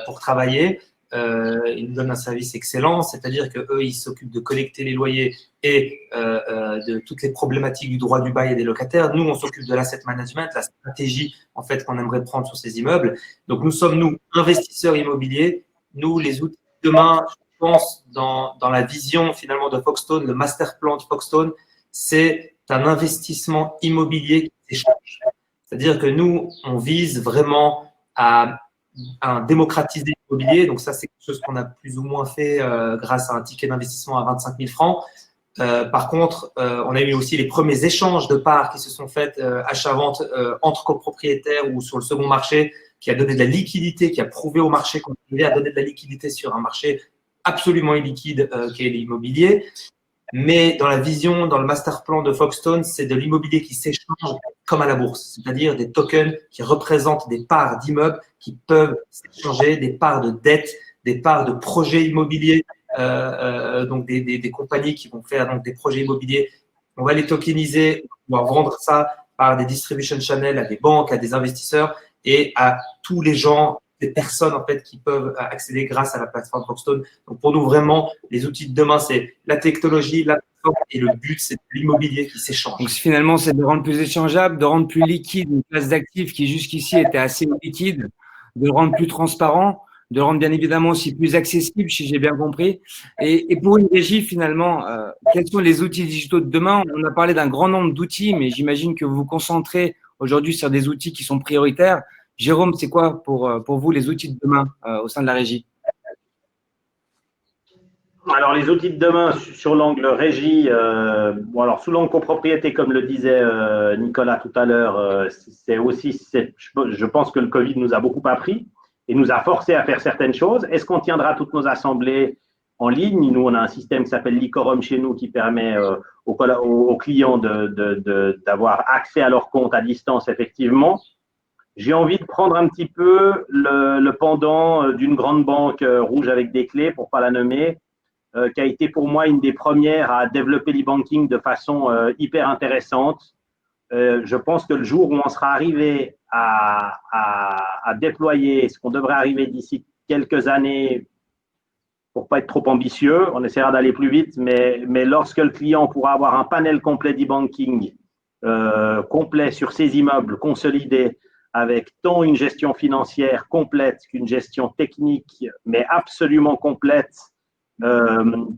pour travailler. Ils nous donnent un service excellent, c'est-à-dire qu'eux, ils s'occupent de collecter les loyers et de toutes les problématiques du droit du bail et des locataires. Nous, on s'occupe de l'asset management, la stratégie en fait qu'on aimerait prendre sur ces immeubles. Donc, nous sommes, nous, investisseurs immobiliers. Nous, les outils de demain, je pense, dans la vision finalement de Foxstone, le master plan de Foxstone, c'est un investissement immobilier qui s'échange. C'est-à-dire que nous, on vise vraiment à démocratiser l'immobilier. Donc ça, c'est quelque chose qu'on a plus ou moins fait grâce à un ticket d'investissement à 25 000 francs. Par contre, on a eu aussi les premiers échanges de parts qui se sont faits achat-vente entre copropriétaires ou sur le second marché, qui a donné de la liquidité, qui a prouvé au marché qu'on arrivait à donner de la liquidité sur un marché absolument illiquide qui est l'immobilier. Mais dans la vision, dans le master plan de Foxstone, c'est de l'immobilier qui s'échange comme à la bourse, c'est-à-dire des tokens qui représentent des parts d'immeubles qui peuvent s'échanger, des parts de dette, des parts de projets immobiliers, donc des compagnies qui vont faire donc, des projets immobiliers. On va les tokeniser, on va vendre ça par des distribution channels à des banques, à des investisseurs et à tous les gens, des personnes en fait qui peuvent accéder grâce à la plateforme Foxstone. Donc pour nous vraiment, les outils de demain, c'est la technologie, la plateforme et le but, c'est l'immobilier qui s'échange. Donc finalement, c'est de rendre plus échangeable, de rendre plus liquide une classe d'actifs qui jusqu'ici était assez liquide, de le rendre plus transparent, de le rendre bien évidemment aussi plus accessible, si j'ai bien compris. Et pour une régie, finalement, quels sont les outils digitaux de demain? On a parlé d'un grand nombre d'outils, mais j'imagine que vous vous concentrez aujourd'hui sur des outils qui sont prioritaires. Jérôme, c'est quoi pour vous les outils de demain au sein de la régie? Alors, les outils de demain sur l'angle régie, bon, alors sous l'angle copropriété, comme le disait Nicolas tout à l'heure, je pense que le Covid nous a beaucoup appris et nous a forcé à faire certaines choses. Est-ce qu'on tiendra toutes nos assemblées en ligne? Nous, on a un système qui s'appelle l'Icorum chez nous qui permet aux clients d'avoir accès à leur compte à distance, effectivement. J'ai envie de prendre un petit peu le pendant d'une grande banque rouge avec des clés, pour ne pas la nommer, qui a été pour moi une des premières à développer l'e-banking de façon hyper intéressante. Je pense que le jour où on sera arrivé à déployer ce qu'on devrait arriver d'ici quelques années, pour ne pas être trop ambitieux, on essaiera d'aller plus vite, mais lorsque le client pourra avoir un panel complet d'e-banking, complet sur ses immeubles, consolidé, avec tant une gestion financière complète qu'une gestion technique, mais absolument complète,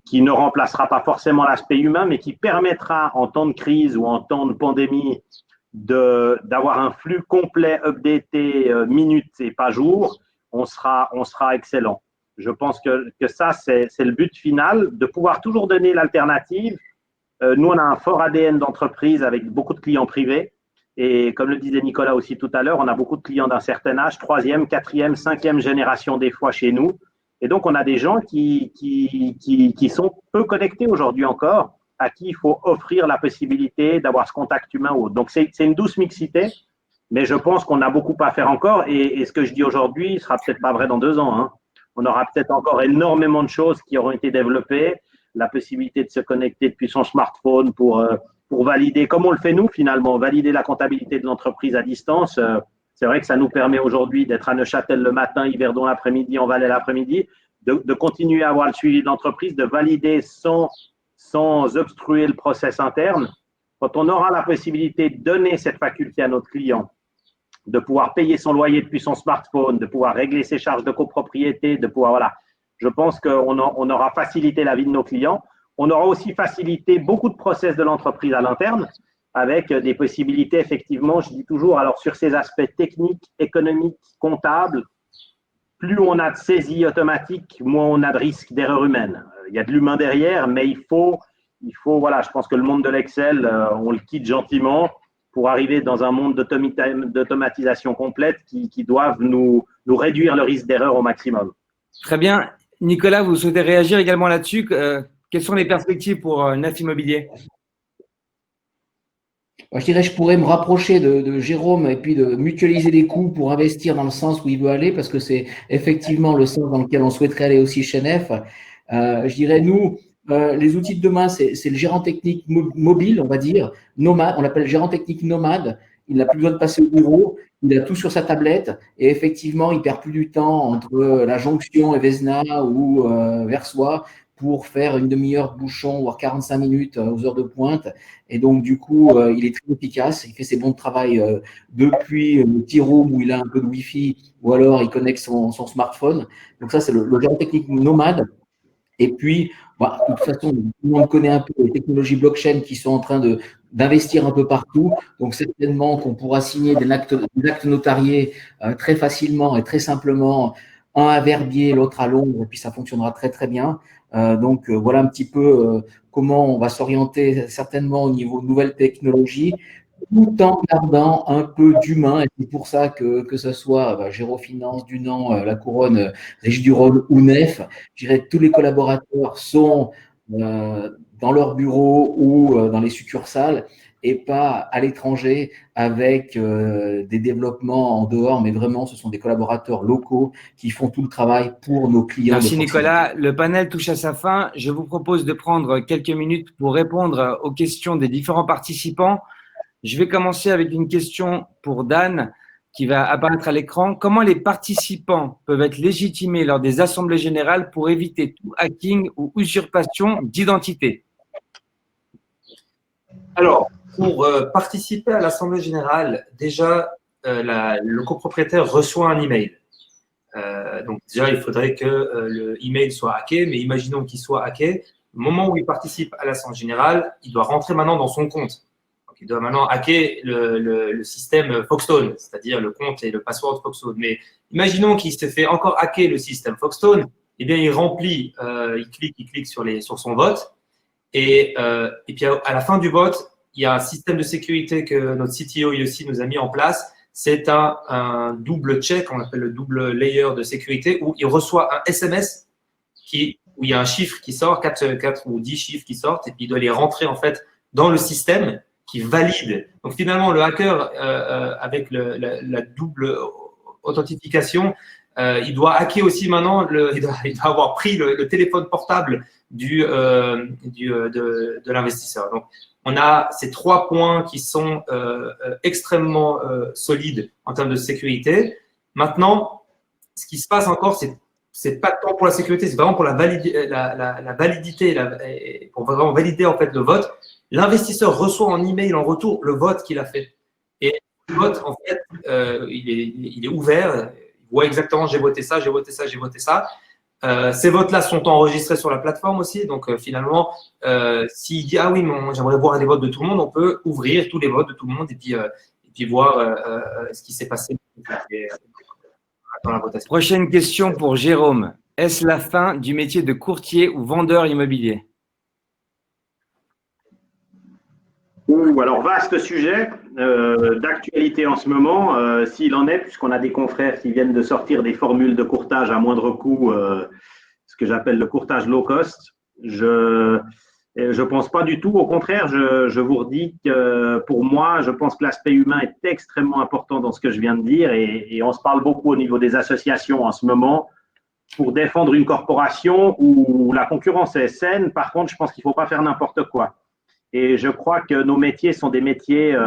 qui ne remplacera pas forcément l'aspect humain, mais qui permettra en temps de crise ou en temps de pandémie d'avoir un flux complet updaté minute et pas jour, on sera excellent. Je pense que ça, c'est le but final, de pouvoir toujours donner l'alternative. Nous, on a un fort ADN d'entreprise avec beaucoup de clients privés. Et comme le disait Nicolas aussi tout à l'heure, on a beaucoup de clients d'un certain âge, 3e, 4e, 5e génération des fois chez nous. Et donc, on a des gens qui sont peu connectés aujourd'hui encore, à qui il faut offrir la possibilité d'avoir ce contact humain ou autre. Donc, c'est une douce mixité, mais je pense qu'on a beaucoup à faire encore. Et ce que je dis aujourd'hui ne sera peut-être pas vrai dans 2 ans, hein. On aura peut-être encore énormément de choses qui auront été développées, la possibilité de se connecter depuis son smartphone pour valider, comme on le fait nous finalement, valider la comptabilité de l'entreprise à distance. C'est vrai que ça nous permet aujourd'hui d'être à Neuchâtel le matin, Yverdon l'après-midi, en Valais l'après-midi, de continuer à avoir le suivi de l'entreprise, de valider sans obstruer le process interne. Quand on aura la possibilité de donner cette faculté à notre client, de pouvoir payer son loyer depuis son smartphone, de pouvoir régler ses charges de copropriété, de pouvoir, voilà, je pense qu'on aura facilité la vie de nos clients. On aura aussi facilité beaucoup de process de l'entreprise à l'interne, avec des possibilités, effectivement, je dis toujours, alors sur ces aspects techniques, économiques, comptables, plus on a de saisie automatique, moins on a de risque d'erreur humaine. Il y a de l'humain derrière, mais il faut, voilà, je pense que le monde de l'Excel, on le quitte gentiment pour arriver dans un monde d'automatisation complète qui doivent nous réduire le risque d'erreur au maximum. Très bien. Nicolas, vous souhaitez réagir également là-dessus? Quelles sont les perspectives pour Neuf Immobilier? Je dirais, je pourrais me rapprocher de Jérôme et puis de mutualiser les coûts pour investir dans le sens où il veut aller, parce que c'est effectivement le sens dans lequel on souhaiterait aller aussi chez Nef. Je dirais, nous, les outils de demain, c'est le gérant technique mobile, on va dire, nomade, on l'appelle gérant technique nomade. Il n'a plus besoin de passer au bureau, il a tout sur sa tablette et effectivement, il perd plus du temps entre la jonction et Vesna ou Versoix pour faire une demi-heure de bouchon, voire 45 minutes aux heures de pointe. Et donc, du coup, il est très efficace. Il fait ses bons de travail depuis le petit room où il a un peu de Wi-Fi ou alors il connecte son smartphone. Donc, ça, c'est le gérant technique nomade. Et puis, bah, de toute façon, tout le monde connaît un peu les technologies blockchain qui sont en train d'investir un peu partout. Donc, certainement qu'on pourra signer des actes notariés très facilement et très simplement, un à Verbier, l'autre à Londres, et puis ça fonctionnera très, très bien. Donc, voilà un petit peu comment on va s'orienter certainement au niveau de nouvelles technologies, tout en gardant un peu d'humain. Et c'est pour ça que ce soit Gérofinance, Dunant, La Couronne, Régie du Rhône ou Nef, je dirais que tous les collaborateurs sont dans leur bureau ou dans les succursales et pas à l'étranger avec des développements en dehors, mais vraiment, ce sont des collaborateurs locaux qui font tout le travail pour nos clients. Merci Nicolas. Le panel touche à sa fin. Je vous propose de prendre quelques minutes pour répondre aux questions des différents participants. Je vais commencer avec une question pour Dan qui va apparaître à l'écran. Comment les participants peuvent être légitimés lors des assemblées générales pour éviter tout hacking ou usurpation d'identité? Alors, pour participer à l'Assemblée générale, déjà, le copropriétaire reçoit un email. Donc, déjà, il faudrait que le email soit hacké, mais imaginons qu'il soit hacké. Au moment où il participe à l'Assemblée générale, il doit rentrer maintenant dans son compte. Donc, il doit maintenant hacker le système Foxstone, c'est-à-dire le compte et le password Foxstone. Mais imaginons qu'il se fait encore hacker le système Foxstone, eh bien, il remplit, il clique sur son vote. Et puis, à la fin du vote, il y a un système de sécurité que notre CTO Yossi nous a mis en place. C'est un double check, on appelle le double layer de sécurité, où il reçoit un SMS où il y a un chiffre qui sort, 4 ou 10 chiffres qui sortent, et puis il doit les rentrer en fait dans le système qui valide. Donc finalement, le hacker, avec la double authentification, il doit hacker aussi maintenant, il doit avoir pris le téléphone portable de l'investisseur. Donc, on a ces 3 points qui sont extrêmement solides en termes de sécurité. Maintenant, ce qui se passe encore, c'est pas tant pour la sécurité, c'est vraiment pour la validité, pour vraiment valider en fait le vote. L'investisseur reçoit en email en retour le vote qu'il a fait. Et le vote, en fait, il est ouvert. Il voit exactement j'ai voté ça, j'ai voté ça, j'ai voté ça. Ces votes-là sont enregistrés sur la plateforme aussi. Donc, finalement, s'il dit « Ah oui, j'aimerais voir les votes de tout le monde », on peut ouvrir tous les votes de tout le monde et puis voir ce qui s'est passé dans la votation. Prochaine question pour Jérôme. Est-ce la fin du métier de courtier ou vendeur immobilier? Alors, vaste sujet d'actualité en ce moment, s'il en est, puisqu'on a des confrères qui viennent de sortir des formules de courtage à moindre coût, ce que j'appelle le courtage low cost. Je pense pas du tout. Au contraire, je vous redis que pour moi, je pense que l'aspect humain est extrêmement important dans ce que je viens de dire et on se parle beaucoup au niveau des associations en ce moment pour défendre une corporation où la concurrence est saine. Par contre, je pense qu'il ne faut pas faire n'importe quoi. Et je crois que nos métiers sont des métiers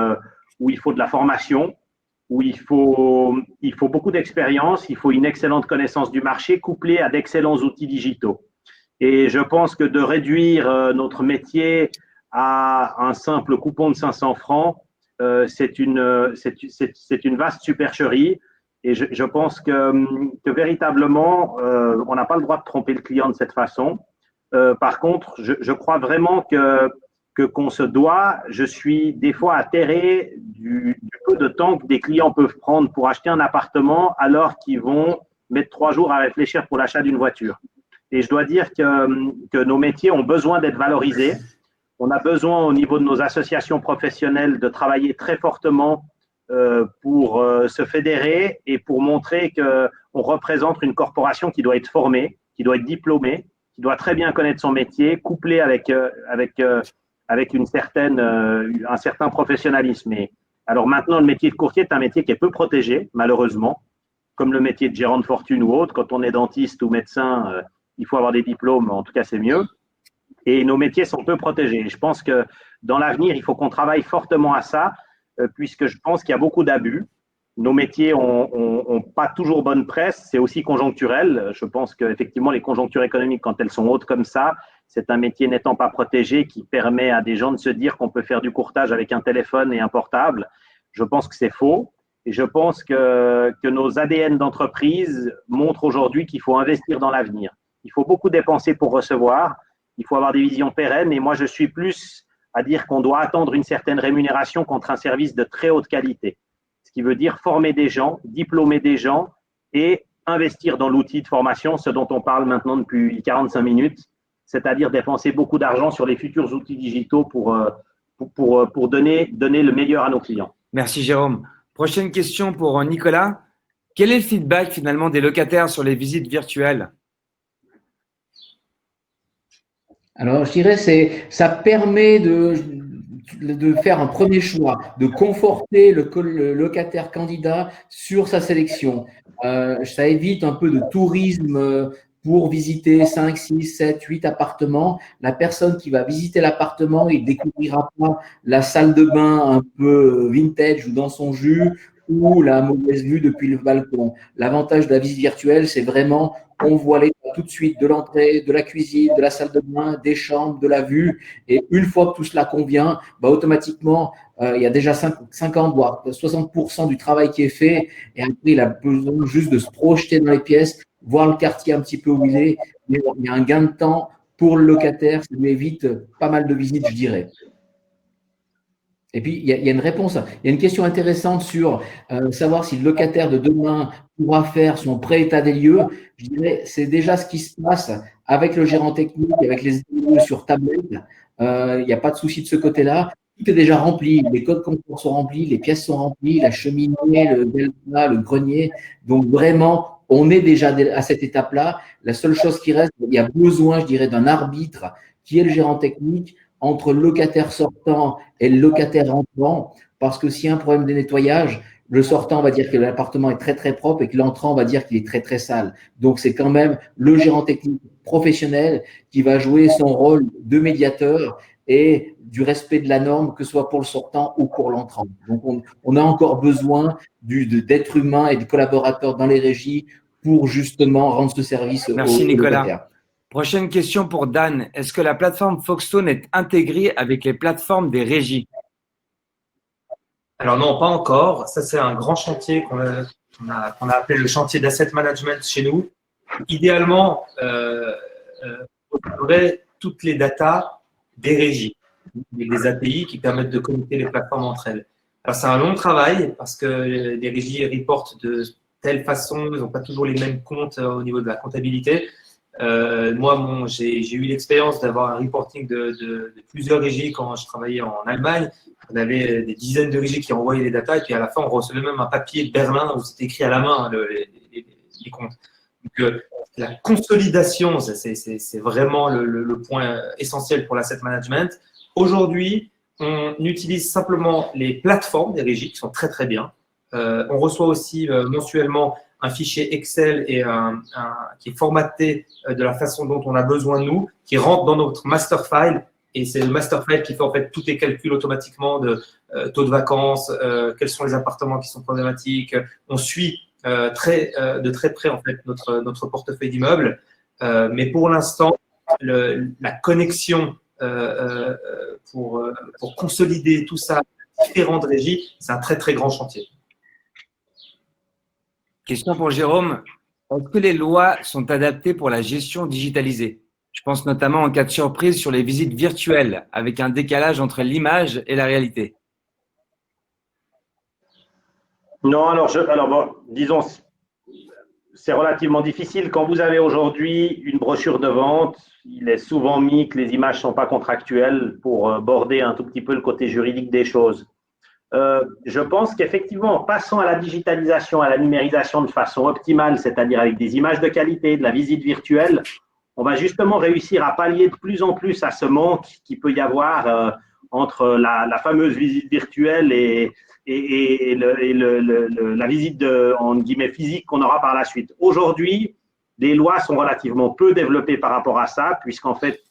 où il faut de la formation, où il faut beaucoup d'expérience, il faut une excellente connaissance du marché couplée à d'excellents outils digitaux. Et je pense que de réduire notre métier à un simple coupon de 500 francs, c'est une vaste supercherie. Et je pense que véritablement, on n'a pas le droit de tromper le client de cette façon. Par contre, je crois vraiment qu'on se doit, je suis des fois atterré du peu de temps que des clients peuvent prendre pour acheter un appartement alors qu'ils vont mettre 3 jours à réfléchir pour l'achat d'une voiture. Et je dois dire que nos métiers ont besoin d'être valorisés. On a besoin au niveau de nos associations professionnelles de travailler très fortement pour se fédérer et pour montrer qu'on représente une corporation qui doit être formée, qui doit être diplômée, qui doit très bien connaître son métier, couplé avec un certain professionnalisme. Et alors maintenant, le métier de courtier est un métier qui est peu protégé, malheureusement, comme le métier de gérant de fortune ou autre. Quand on est dentiste ou médecin, il faut avoir des diplômes, en tout cas c'est mieux. Et nos métiers sont peu protégés. Je pense que dans l'avenir, il faut qu'on travaille fortement à ça, puisque je pense qu'il y a beaucoup d'abus. Nos métiers n'ont pas toujours bonne presse, c'est aussi conjoncturel. Je pense qu'effectivement, les conjonctures économiques, quand elles sont hautes comme ça, c'est un métier n'étant pas protégé qui permet à des gens de se dire qu'on peut faire du courtage avec un téléphone et un portable. Je pense que c'est faux. Et je pense que nos ADN d'entreprise montrent aujourd'hui qu'il faut investir dans l'avenir. Il faut beaucoup dépenser pour recevoir. Il faut avoir des visions pérennes. Et moi, je suis plus à dire qu'on doit attendre une certaine rémunération contre un service de très haute qualité. Ce qui veut dire former des gens, diplômer des gens et investir dans l'outil de formation, ce dont on parle maintenant depuis 45 minutes, c'est-à-dire dépenser beaucoup d'argent sur les futurs outils digitaux pour donner le meilleur à nos clients. Merci Jérôme. Prochaine question pour Nicolas. Quel est le feedback finalement des locataires sur les visites virtuelles? Alors, je dirais ça permet de faire un premier choix, de conforter le locataire candidat sur sa sélection. Ça évite un peu de tourisme pour visiter 5, 6, 7, 8 appartements. La personne qui va visiter l'appartement, il ne découvrira pas la salle de bain un peu vintage ou dans son jus ou la mauvaise vue depuis le balcon. L'avantage de la visite virtuelle, c'est vraiment on voit l'état tout de suite de l'entrée, de la cuisine, de la salle de bain, des chambres, de la vue. Et une fois que tout cela convient, automatiquement, il y a déjà 50, voire 60% du travail qui est fait. Et après, il a besoin juste de se projeter dans les pièces, voir le quartier un petit peu où il est. Mais il y a un gain de temps pour le locataire. Ça lui évite pas mal de visites, je dirais. Et puis, il y a une réponse. Il y a une question intéressante sur savoir si le locataire de demain pourra faire son pré-état des lieux. Je dirais, c'est déjà ce qui se passe avec le gérant technique, avec les lieux sur tablette. Il n'y a pas de souci de ce côté-là. Tout est déjà rempli. Les codes concours sont remplis, les pièces sont remplies, la cheminée, le delta, le grenier. Donc, vraiment, on est déjà à cette étape-là. La seule chose qui reste, il y a besoin, je dirais, d'un arbitre qui est le gérant technique entre le locataire sortant et le locataire entrant, parce que s'il y a un problème de nettoyage, le sortant va dire que l'appartement est très très propre et que l'entrant va dire qu'il est très très sale. Donc c'est quand même le gérant technique professionnel qui va jouer son rôle de médiateur et du respect de la norme, que ce soit pour le sortant ou pour l'entrant. Donc on a encore besoin d'êtres humains et de collaborateurs dans les régies pour justement rendre ce service aux locataires. Prochaine question pour Dan. Est-ce que la plateforme Foxstone est intégrée avec les plateformes des régies? Alors non, pas encore. Ça, c'est un grand chantier qu'on a appelé le chantier d'asset management chez nous. Idéalement, on aurait toutes les datas des régies, des API qui permettent de connecter les plateformes entre elles. Alors, c'est un long travail parce que les régies reportent de telle façon, ils n'ont pas toujours les mêmes comptes au niveau de la comptabilité. Moi, j'ai eu l'expérience d'avoir un reporting de plusieurs régies quand je travaillais en Allemagne. On avait des dizaines de régies qui envoyaient les datas et puis à la fin, on recevait même un papier de Berlin où c'était écrit à la main les comptes. Donc, la consolidation, c'est vraiment le point essentiel pour l'asset management. Aujourd'hui, on utilise simplement les plateformes des régies qui sont très, très bien. On reçoit aussi mensuellement un fichier Excel qui est formaté de la façon dont on a besoin de nous, qui rentre dans notre master file. Et c'est le master file qui fait en fait tous les calculs automatiquement de taux de vacances, quels sont les appartements qui sont problématiques. On suit de très près en fait notre portefeuille d'immeubles. Mais pour l'instant, la connexion pour consolider tout ça, différentes régies, c'est un très très grand chantier. Question pour Jérôme. Est-ce que les lois sont adaptées pour la gestion digitalisée? Je pense notamment en cas de surprise sur les visites virtuelles, avec un décalage entre l'image et la réalité. Non, alors bon, disons, c'est relativement difficile. Quand vous avez aujourd'hui une brochure de vente, il est souvent mis que les images ne sont pas contractuelles pour border un tout petit peu le côté juridique des choses. Je pense qu'effectivement, en passant à la digitalisation, à la numérisation de façon optimale, c'est-à-dire avec des images de qualité, de la visite virtuelle, on va justement réussir à pallier de plus en plus à ce manque qu'il peut y avoir entre la fameuse visite virtuelle et la visite en guillemets physique qu'on aura par la suite. Aujourd'hui, les lois sont relativement peu développées par rapport à ça, puisqu'en fait,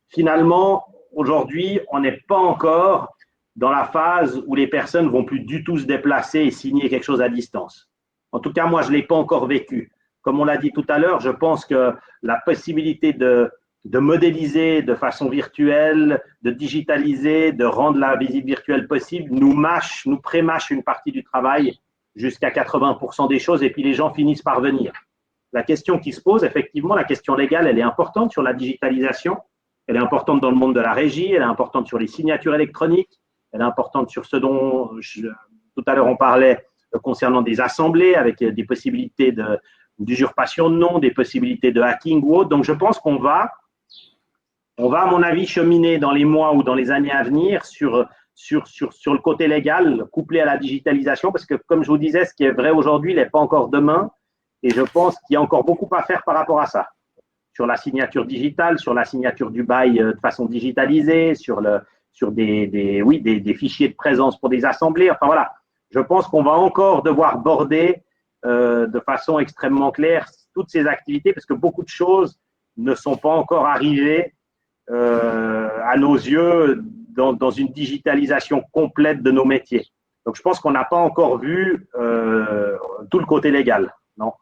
finalement, aujourd'hui, on n'est pas encore dans la phase où les personnes vont plus du tout se déplacer et signer quelque chose à distance. En tout cas, moi, je ne l'ai pas encore vécu. Comme on l'a dit tout à l'heure, je pense que la possibilité de modéliser de façon virtuelle, de digitaliser, de rendre la visite virtuelle possible, nous pré-mâche une partie du travail jusqu'à 80% des choses et puis les gens finissent par venir. La question qui se pose, effectivement, la question légale, elle est importante sur la digitalisation, elle est importante dans le monde de la régie, elle est importante sur les signatures électroniques, elle est importante sur ce dont tout à l'heure on parlait concernant des assemblées avec des possibilités d'usurpation de nom, des possibilités de hacking ou autre. Donc je pense qu'on va, à mon avis, cheminer dans les mois ou dans les années à venir sur le côté légal couplé à la digitalisation, parce que comme je vous disais, ce qui est vrai aujourd'hui n'est pas encore demain, et je pense qu'il y a encore beaucoup à faire par rapport à ça. Sur la signature digitale, sur la signature du bail de façon digitalisée, sur des fichiers de présence pour des assemblées. Enfin voilà, je pense qu'on va encore devoir border de façon extrêmement claire toutes ces activités parce que beaucoup de choses ne sont pas encore arrivées à nos yeux dans une digitalisation complète de nos métiers. Donc je pense qu'on n'a pas encore vu tout le côté légal, non?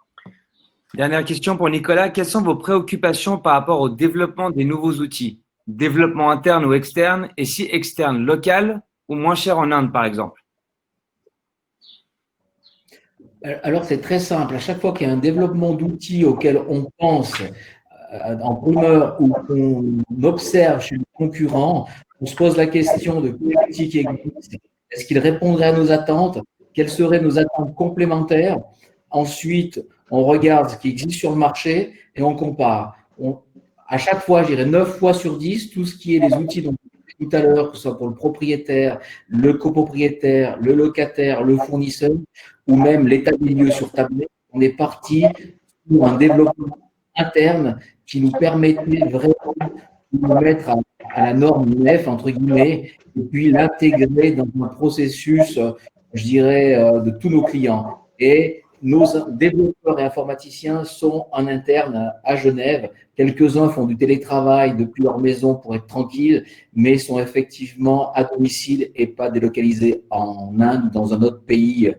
Dernière question pour Nicolas. Quelles sont vos préoccupations par rapport au développement des nouveaux outils? Développement interne ou externe? Et si externe, local ou moins cher en Inde, par exemple? Alors, c'est très simple. À chaque fois qu'il y a un développement d'outils auquel on pense en primeur ou qu'on observe chez le concurrent, on se pose la question de quel outil qui existe. Est-ce qu'il répondrait à nos attentes? Quelles seraient nos attentes complémentaires? Ensuite, on regarde ce qui existe sur le marché et on compare. À chaque fois, je dirais 9 fois sur 10, tout ce qui est les outils dont on parlait tout à l'heure, que ce soit pour le propriétaire, le copropriétaire, le locataire, le fournisseur, ou même l'état des lieux sur tablette, on est parti pour un développement interne qui nous permettait vraiment de nous mettre à la norme NEF, entre guillemets, et puis l'intégrer dans un processus, je dirais, de tous nos clients. Et nos développeurs et informaticiens sont en interne à Genève. Quelques-uns font du télétravail depuis leur maison pour être tranquilles, mais sont effectivement à domicile et pas délocalisés en Inde ou dans un autre pays,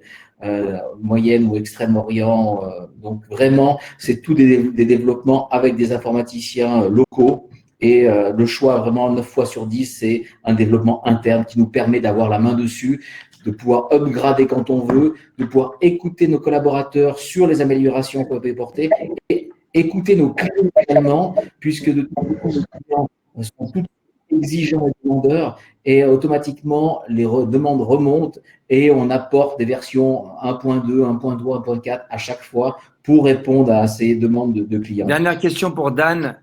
Moyen ou Extrême-Orient. Donc vraiment, c'est tout des développements avec des informaticiens locaux. Et le choix, vraiment, 9 fois sur 10, c'est un développement interne qui nous permet d'avoir la main dessus, de pouvoir upgrader quand on veut, de pouvoir écouter nos collaborateurs sur les améliorations qu'on peut porter et écouter nos clients également, puisque de toute façon, nos clients sont tous exigeants et demandeurs, et automatiquement, les demandes remontent et on apporte des versions 1.2, 1.3, 1.4 à chaque fois pour répondre à ces demandes de clients. Dernière question pour Dan.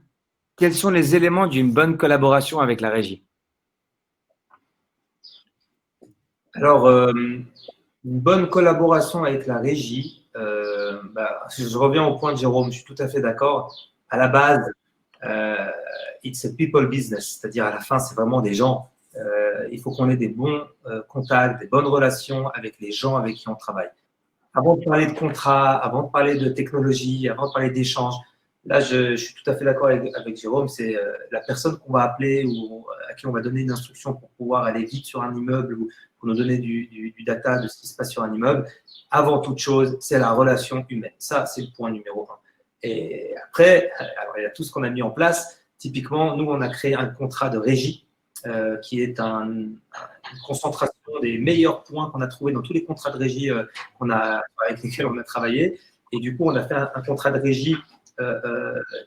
Quels sont les éléments d'une bonne collaboration avec la régie? Alors, une bonne collaboration avec la régie, je reviens au point de Jérôme, je suis tout à fait d'accord. À la base, it's a people business, c'est-à-dire à la fin, c'est vraiment des gens. Il faut qu'on ait des bons contacts, des bonnes relations avec les gens avec qui on travaille. Avant de parler de contrat, avant de parler de technologie, avant de parler d'échanges, là, je suis tout à fait d'accord avec Jérôme, c'est la personne qu'on va appeler ou à qui on va donner une instruction pour pouvoir aller vite sur un immeuble ou pour nous donner du data de ce qui se passe sur un immeuble. Avant toute chose, c'est la relation humaine. Ça, c'est le point numéro 1. Et après, alors, il y a tout ce qu'on a mis en place. Typiquement, nous, on a créé un contrat de régie qui est une concentration des meilleurs points qu'on a trouvés dans tous les contrats de régie avec lesquels on a travaillé. Et du coup, on a fait un contrat de régie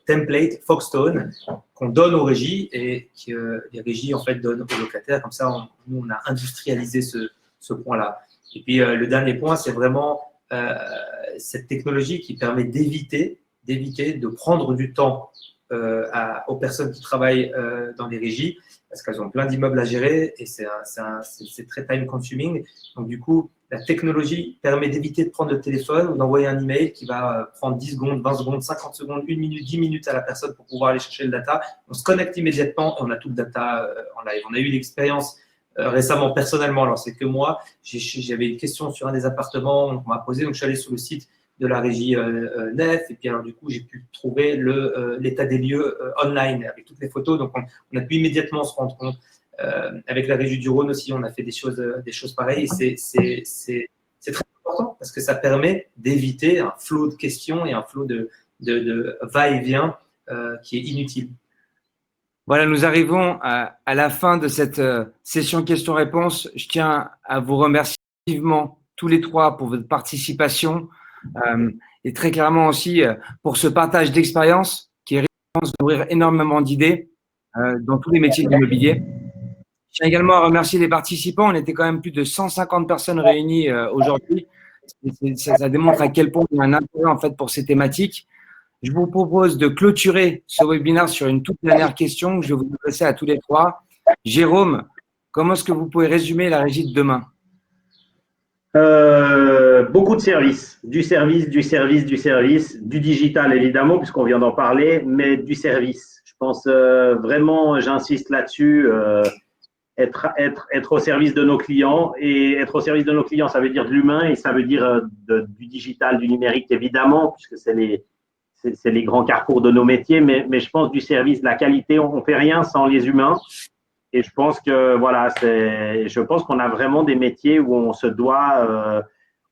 template Foxstone qu'on donne aux régies et que les régies en fait donnent aux locataires. Comme ça, nous, on a industrialisé ce point-là. Et puis, le dernier point, c'est vraiment cette technologie qui permet d'éviter de prendre du temps aux personnes qui travaillent dans les régies parce qu'elles ont plein d'immeubles à gérer et c'est très time consuming. Donc, du coup, la technologie permet d'éviter de prendre le téléphone ou d'envoyer un email qui va prendre 10 secondes, 20 secondes, 50 secondes, 1 minute, 10 minutes à la personne pour pouvoir aller chercher le data. On se connecte immédiatement et on a tout le data en live. On a eu l'expérience récemment, personnellement. Alors, c'est que moi, j'avais une question sur un des appartements, on m'a posé, donc je suis allé sur le site de la régie NEF et puis alors du coup, j'ai pu trouver l'état des lieux online avec toutes les photos. Donc, on a pu immédiatement se rendre compte. Avec la régie du Rhône aussi, on a fait des choses pareilles. C'est très important parce que ça permet d'éviter un flot de questions et un flot de va-et-vient qui est inutile. Voilà, nous arrivons à la fin de cette session questions-réponses. Je tiens à vous remercier vivement tous les trois pour votre participation et très clairement aussi pour ce partage d'expérience qui est d'ouvrir énormément d'idées dans tous les métiers de l'immobilier. Je tiens également à remercier les participants. On était quand même plus de 150 personnes réunies aujourd'hui. Ça démontre à quel point il y a un intérêt en fait pour ces thématiques. Je vous propose de clôturer ce webinaire sur une toute dernière question que je vais vous adresser à tous les trois. Jérôme, comment est-ce que vous pouvez résumer la régie de demain? Beaucoup de services, du digital évidemment, puisqu'on vient d'en parler, mais du service. Je pense vraiment, j'insiste là-dessus, être au service de nos clients. Et être au service de nos clients, ça veut dire de l'humain et ça veut dire du digital, du numérique évidemment, puisque c'est les grands carrefours de nos métiers, mais je pense du service, de la qualité, on ne fait rien sans les humains. Et je pense que voilà, je pense qu'on a vraiment des métiers où on se doit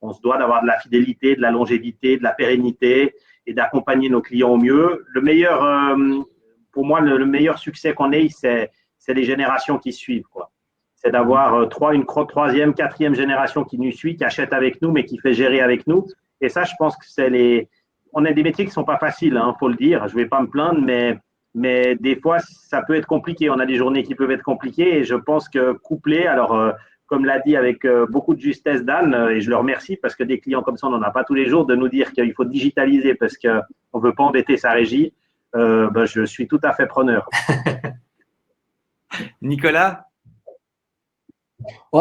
d'avoir de la fidélité, de la longévité, de la pérennité. et d'accompagner nos clients au mieux. Le meilleur, pour moi, le meilleur succès qu'on ait, c'est les générations qui suivent, quoi. C'est d'avoir une troisième, quatrième génération qui nous suit, qui achète avec nous, mais qui fait gérer avec nous. Et ça, je pense que on a des métiers qui ne sont pas faciles, hein, faut le dire. Je ne vais pas me plaindre, mais des fois, ça peut être compliqué. On a des journées qui peuvent être compliquées et je pense que couplé, alors, comme l'a dit avec beaucoup de justesse Dan, et je le remercie parce que des clients comme ça, on n'en a pas tous les jours, de nous dire qu'il faut digitaliser parce qu'on ne veut pas embêter sa régie, je suis tout à fait preneur. Nicolas?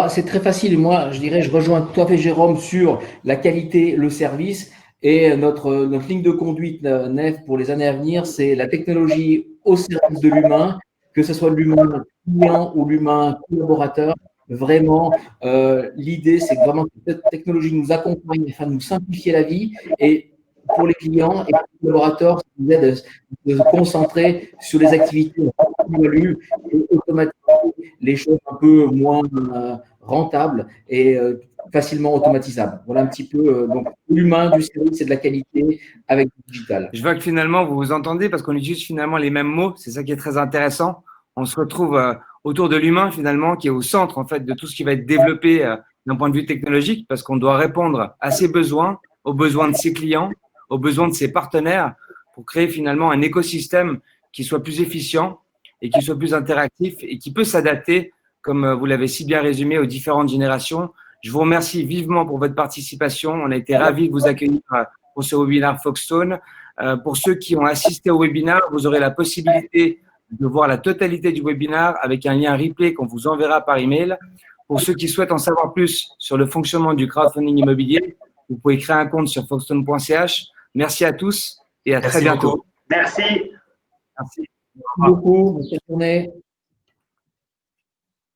C'est très facile. Moi, je dirais, je rejoins tout à fait Jérôme sur la qualité, le service. Et notre ligne de conduite, Nef, pour les années à venir, c'est la technologie au service de l'humain, que ce soit l'humain client ou l'humain collaborateur. Vraiment, l'idée, c'est que vraiment que cette technologie nous accompagne afin de nous simplifier la vie. Et pour les clients et pour les collaborateurs, ça nous aide de se concentrer sur les activités qui évoluent et automatiser les choses un peu moins rentables et facilement automatisables. Voilà un petit peu donc l'humain, du service et de la qualité avec le digital. Je vois que finalement, vous vous entendez parce qu'on utilise finalement les mêmes mots. C'est ça qui est très intéressant. On se retrouve autour de l'humain finalement qui est au centre en fait de tout ce qui va être développé d'un point de vue technologique parce qu'on doit répondre à ses besoins, aux besoins de ses clients, aux besoins de ses partenaires pour créer finalement un écosystème qui soit plus efficient et qui soit plus interactif et qui peut s'adapter, comme vous l'avez si bien résumé, aux différentes générations. Je vous remercie vivement pour votre participation. On a été ravis de vous accueillir pour ce webinaire Foxstone. Pour ceux qui ont assisté au webinaire, vous aurez la possibilité de voir la totalité du webinaire avec un lien replay qu'on vous enverra par email. Pour ceux qui souhaitent en savoir plus sur le fonctionnement du crowdfunding immobilier, vous pouvez créer un compte sur foxstone.ch. Merci à tous et à très bientôt. Merci. Merci. Merci beaucoup. Bonne journée.